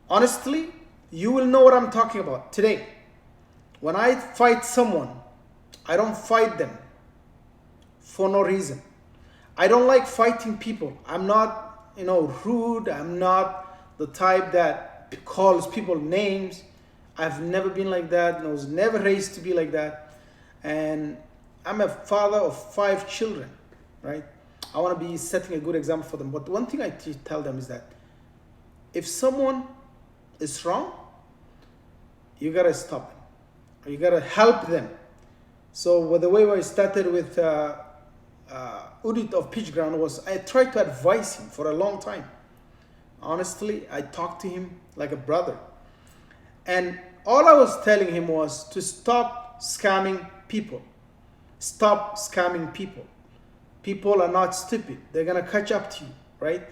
honestly, you will know what I'm talking about today. When I fight someone, I don't fight them for no reason. I don't like fighting people. I'm not, rude. I'm not the type that calls people names. I've never been like that. I was never raised to be like that. And I'm a father of 5 children, right? I want to be setting a good example for them. But one thing I tell them is that if someone is wrong, you got to stop them. Or you got to help them. So the way I started with Udit of Pitch Ground was I tried to advise him for a long time. Honestly, I talked to him like a brother. And all I was telling him was to stop scamming people. Stop scamming people. People are not stupid. They're going to catch up to you, right?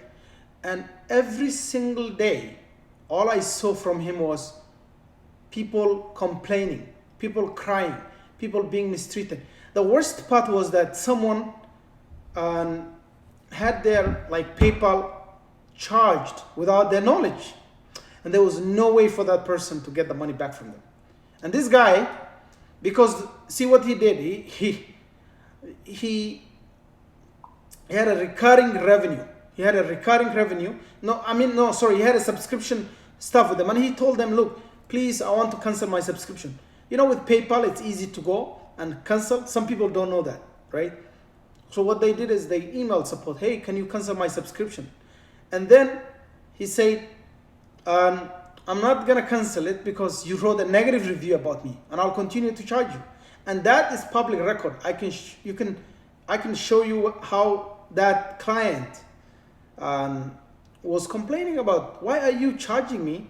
And every single day, all I saw from him was people complaining, people crying, people being mistreated. The worst part was that someone had their PayPal charged without their knowledge, and there was no way for that person to get the money back from them. And this guy, because see what he did, he had a recurring revenue. He had a recurring revenue. He had a subscription stuff with them, and he told them, look, please, I want to cancel my subscription. With PayPal, it's easy to go and cancel. Some people don't know that, right? So what they did is they emailed support, hey, can you cancel my subscription? And then he said, I'm not going to cancel it because you wrote a negative review about me, and I'll continue to charge you. And that is public record. I can show you how that client was complaining about, why are you charging me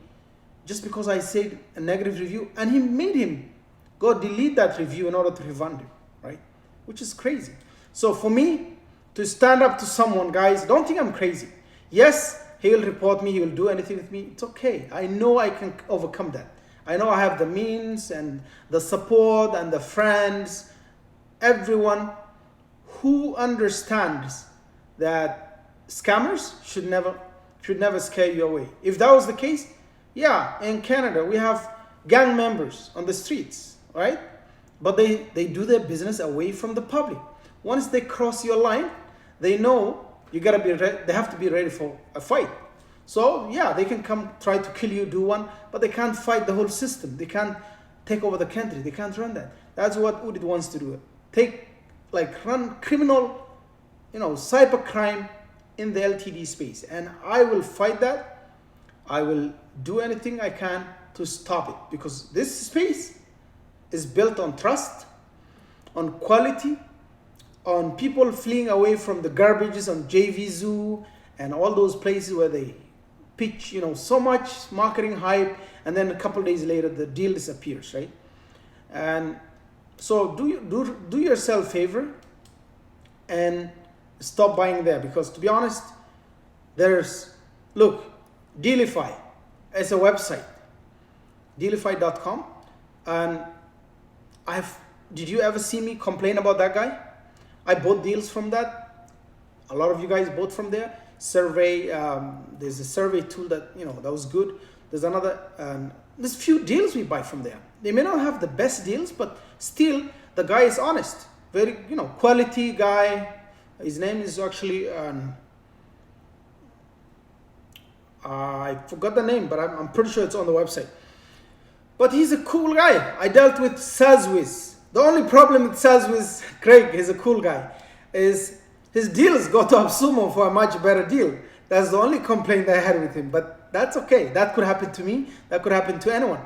just because I said a negative review? And he made him go delete that review in order to refund him, right? Which is crazy. So for me to stand up to someone, guys, don't think I'm crazy. Yes, he will report me, he will do anything with me. It's okay. I know I can overcome that. I know I have the means and the support and the friends, everyone who understands that scammers should never scare you away. If that was the case, yeah, in Canada, we have gang members on the streets, right? But they do their business away from the public. Once they cross your line, they know you gotta be ready. They have to be ready for a fight. So yeah, they can come try to kill you, do one, but they can't fight the whole system. They can't take over the country. They can't run that. That's what Udit wants to do. Run criminal, cyber crime in the LTD space. And I will fight that. I will do anything I can to stop it, because this space is built on trust, on quality, on people fleeing away from the garbages on JVZoo and all those places where they pitch, so much marketing hype, and then a couple of days later the deal disappears, right? And so do yourself a favor and stop buying there, because to be honest, Dealify is a website, Dealify.com, and did you ever see me complain about that guy? I bought deals from that. A lot of you guys bought from there. Survey, there's a survey tool that that was good. There's there's few deals we buy from there. They may not have the best deals, but still the guy is honest. Very quality guy. His name is actually I forgot the name, but I'm pretty sure it's on the website. But he's a cool guy. I dealt with SalesWiz. The only problem with SalesWiz, Craig is a cool guy, is His deals go to AppSumo for a much better deal. That's the only complaint I had with him, but that's okay. That could happen to me. That could happen to anyone.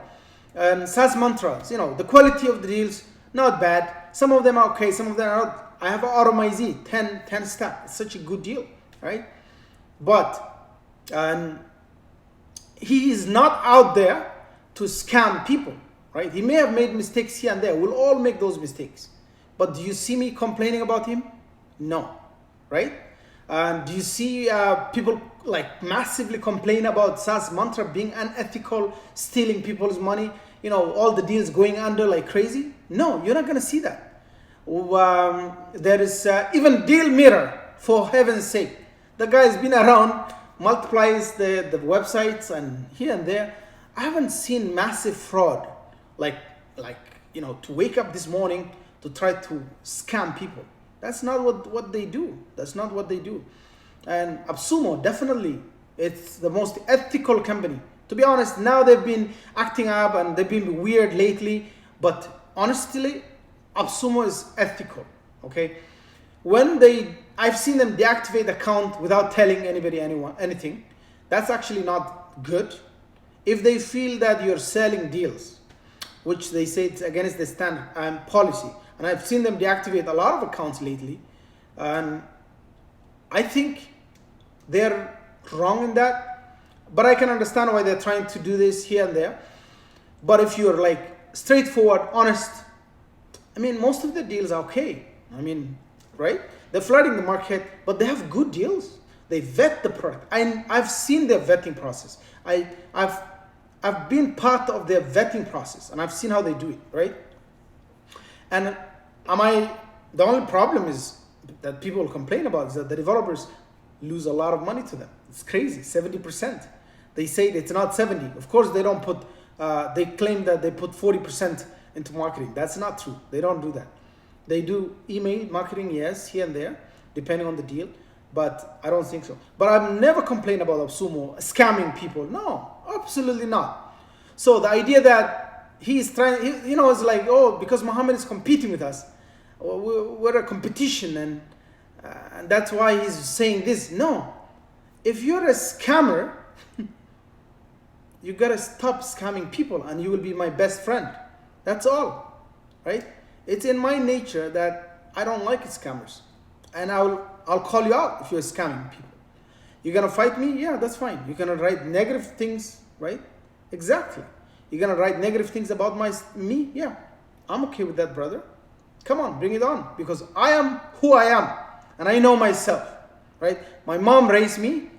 SaaS Mantras, the quality of the deals, not bad. Some of them are okay, some of them are not. I have AutomiZ, 10 stack. It's such a good deal, right? But he is not out there to scam people, right? He may have made mistakes here and there. We'll all make those mistakes. But do you see me complaining about him? No, right? Do you see people like massively complain about SaaS Mantra being unethical, stealing people's money, all the deals going under like crazy? No, you're not going to see that. There is even Deal Mirror, for heaven's sake. The guy's been around, multiplies the websites and here and there. I haven't seen massive fraud like to wake up this morning to try to scam people. That's not what they do. That's not what they do. And AppSumo, definitely, it's the most ethical company. To be honest, now they've been acting up and they've been weird lately. But honestly, AppSumo is ethical, okay? I've seen them deactivate account without telling anything. That's actually not good. If they feel that you're selling deals, which they say it's against the standard and policy, and I've seen them deactivate a lot of accounts lately, and I think they're wrong in that, but I can understand why they're trying to do this here and there. But if you're like straightforward, honest, most of the deals are okay. Right? They're flooding the market, but they have good deals. They vet the product. I've seen their vetting process. I've been part of their vetting process, and I've seen how they do it, right? And the only problem is that people complain about is that the developers lose a lot of money to them. It's crazy, 70%. They say it's not 70. Of course, they don't put, they claim that they put 40% into marketing. That's not true. They don't do that. They do email marketing, yes, here and there, depending on the deal, but I don't think so. But I've never complained about AppSumo scamming people. No, absolutely not. So the idea that he's trying, it's like, because Mohammed is competing with us, we're a competition, and that's why he's saying this. No, if you're a scammer, you gotta stop scamming people, and you will be my best friend. That's all, right? It's in my nature that I don't like scammers, and I'll call you out if you're scamming people. You're gonna fight me? Yeah, that's fine. You're gonna write negative things, right? Exactly. You're gonna write negative things about me? Yeah, I'm okay with that, brother. Come on, bring it on, because I am who I am, and I know myself, right? My mom raised me.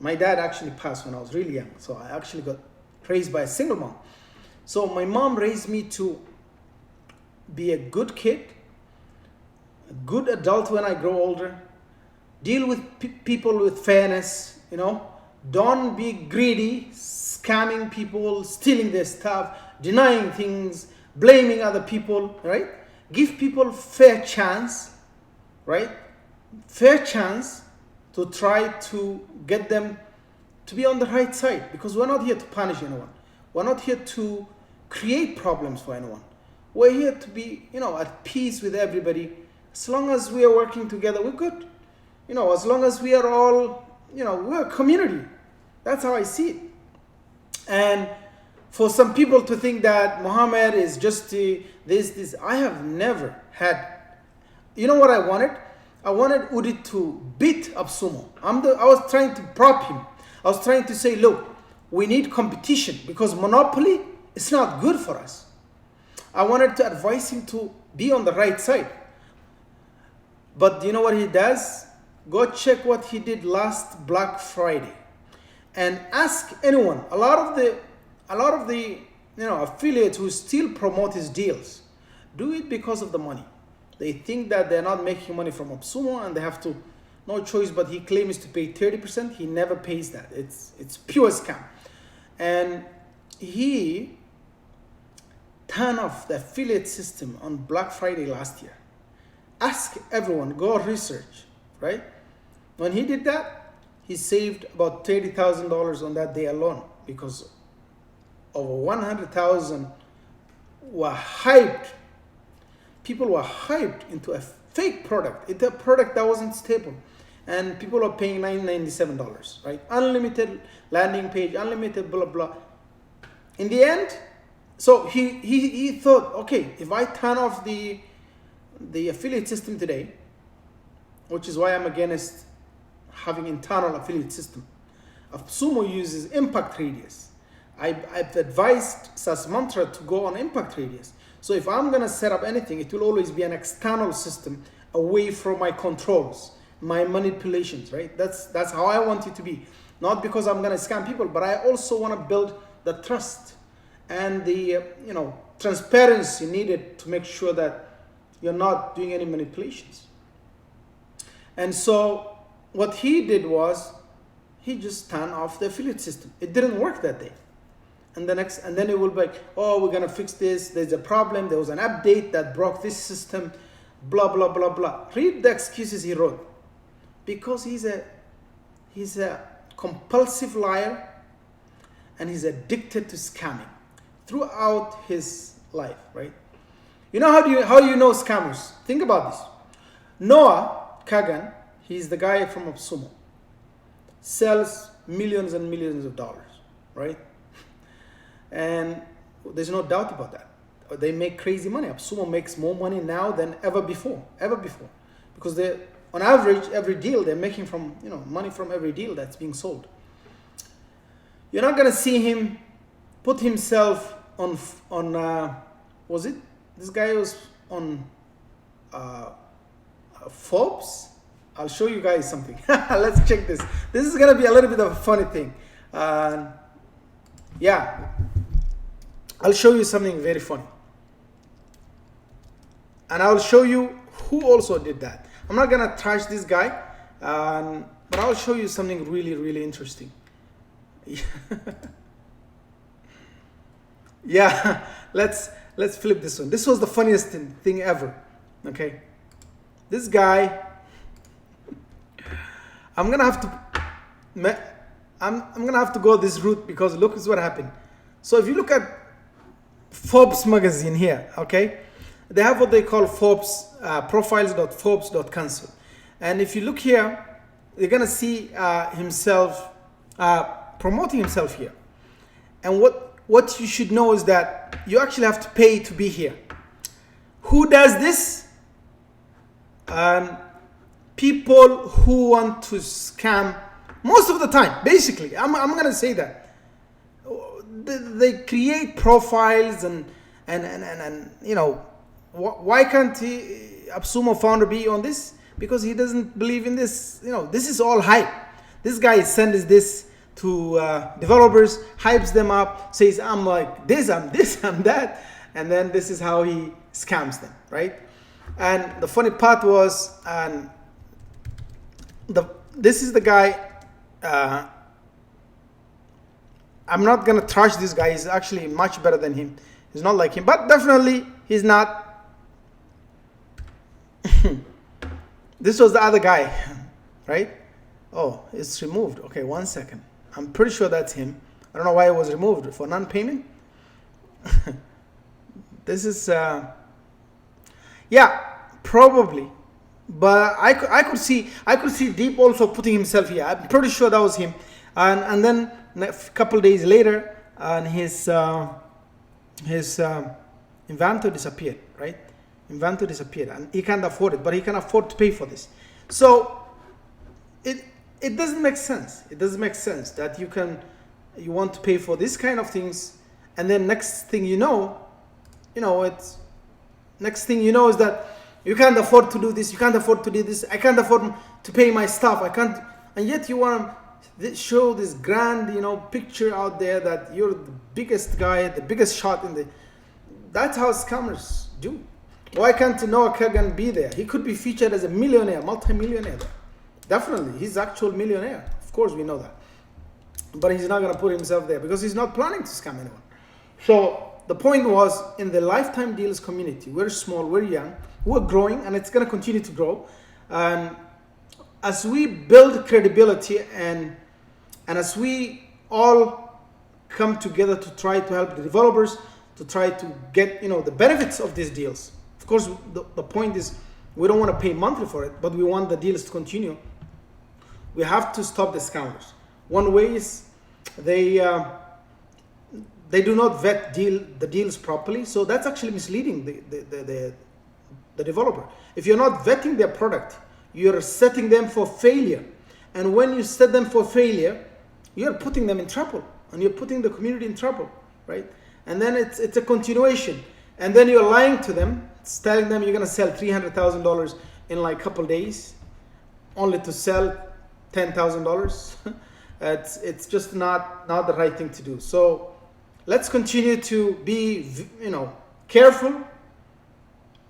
My dad actually passed when I was really young, so I actually got raised by a single mom. So my mom raised me to be a good kid, a good adult when I grow older, deal with people with fairness, don't be greedy, scamming people, stealing their stuff, denying things, blaming other people, right? Give people fair chance, right? Fair chance to try to get them to be on the right side, because we're not here to punish anyone. We're not here to create problems for anyone. We're here to be, at peace with everybody. As long as we are working together, we're good. As long as we are all, we're a community. That's how I see it. And for some people to think that Mohammed is just this, I have never had. You know what I wanted? I wanted Udit to beat AppSumo. I was trying to prop him. I was trying to say, look, we need competition, because monopoly is not good for us. I wanted to advise him to be on the right side. But you know what he does? Go check what he did last Black Friday, and ask anyone. A lot of the affiliates who still promote his deals do it because of the money. They think that they're not making money from AppSumo, and they have to, no choice. But he claims to pay 30%. He never pays that. It's pure scam. And he turned off the affiliate system on Black Friday last year. Ask everyone, go research, right? When he did that, he saved about $30,000 on that day alone, because over 100,000 were hyped. People were hyped into fake product. It's a product that wasn't stable, and people are paying $997, right? Unlimited landing page, unlimited blah blah. In the end, so he thought, okay, if I turn off the affiliate system today, which is why I'm against having internal affiliate system. AppSumo uses impact radius. I've advised SaaS Mantra to go on impact radius. So if I'm gonna set up anything, it will always be an external system away from my controls, my manipulations, right? That's how I want it to be. Not because I'm gonna scam people, but I also wanna build the trust and the transparency needed to make sure that you're not doing any manipulations. And so what he did was he just turned off the affiliate system. It didn't work that day. And then it will be like, oh, we're gonna fix this. There's a problem. There was an update that broke this system. Blah blah blah blah. Read the excuses he wrote, because he's a compulsive liar, and he's addicted to scamming throughout his life, right? You know how you know scammers? Think about this. Noah Kagan, he's the guy from AppSumo, sells millions and millions of dollars, right? And there's no doubt about that. They make crazy money. AppSumo makes more money now than ever before, because they, on average, every deal they're making from money from every deal that's being sold. You're not gonna see him put himself on was it this guy was on Forbes? I'll show you guys something. Let's check this. This is gonna be a little bit of a funny thing. Yeah, I'll show you something very funny, and I'll show you who also did that. I'm not gonna trash this guy, but I'll show you something really, really interesting. Yeah, let's flip this one. This was the funniest thing ever. Okay, this guy. I'm gonna have to go this route, because look is what happened. So if you look at Forbes magazine here, okay, they have what they call Forbes profiles.forbes.cancel, and if you look here, you're gonna see himself promoting himself here. And what you should know is that you actually have to pay to be here. Who does this? People who want to scam most of the time. Basically, I'm gonna say that they create profiles and why can't AppSumo founder be on this? Because he doesn't believe in this. This is all hype. This guy sends this to developers, hypes them up, says I'm like this, I'm this, I'm that, and then this is how he scams them, right? And the funny part was, this is the guy. I'm not gonna trash this guy. He's actually much better than him. He's not like him, but definitely he's not. This was the other guy, right? Oh, it's removed. Okay, 1 second. I'm pretty sure that's him. I don't know why it was removed. For non-payment. This is yeah, probably. But I could see Deep also putting himself here. I'm pretty sure that was him. And then a couple days later, and his Invanto disappeared, right? Invanto disappeared, and he can't afford it, but he can afford to pay for this. So it doesn't make sense. It doesn't make sense that you want to pay for this kind of things, and then next thing you know is that you can't afford to do this, you can't afford to do this, I can't afford to pay my staff, I can't, and yet you want to show this grand, picture out there that you're the biggest guy, the biggest shot in the. That's how scammers do. Why can't Noah Kagan be there? He could be featured as a millionaire, multi-millionaire. Definitely, he's actual millionaire. Of course, we know that. But he's not going to put himself there because he's not planning to scam anyone. So the point was, in the lifetime deals community, we're small, we're young, we're growing, and it's going to continue to grow. And as we build credibility and as we all come together to try to help the developers, to try to get the benefits of these deals. Of course, the point is We don't want to pay monthly for it, but we want the deals to continue. We have to stop the scoundrels. One way is they do not vet the deals properly, so that's actually misleading the developer. If you're not vetting their product, you're setting them for failure. And when you set them for failure, you're putting them in trouble, and you're putting the community in trouble, right? And then it's a continuation. And then you're lying to them, telling them you're going to sell $300,000 in like a couple days, only to sell $10,000. It's just not the right thing to do. So let's continue to be, careful.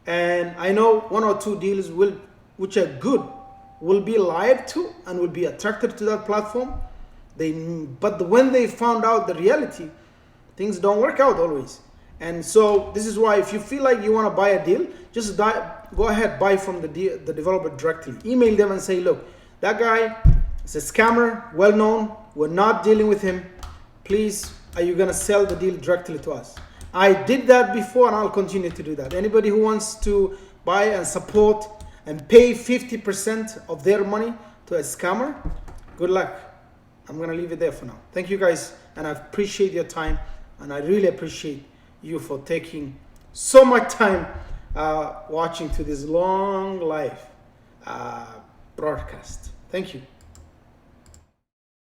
And I know one or two deals which are good, will be lied to and will be attracted to that platform. But when they found out the reality, things don't work out always. And so this is why, if you feel like you want to buy a deal, just go ahead, buy from the developer directly. Email them and say, look, that guy is a scammer, well known. We're not dealing with him. Please, are you going to sell the deal directly to us? I did that before, and I'll continue to do that. Anybody who wants to buy and support and pay 50% of their money to a scammer, good luck. I'm going to leave it there for now. Thank you guys, and I appreciate your time, and I really appreciate you for taking so much time watching to this long live broadcast. Thank you.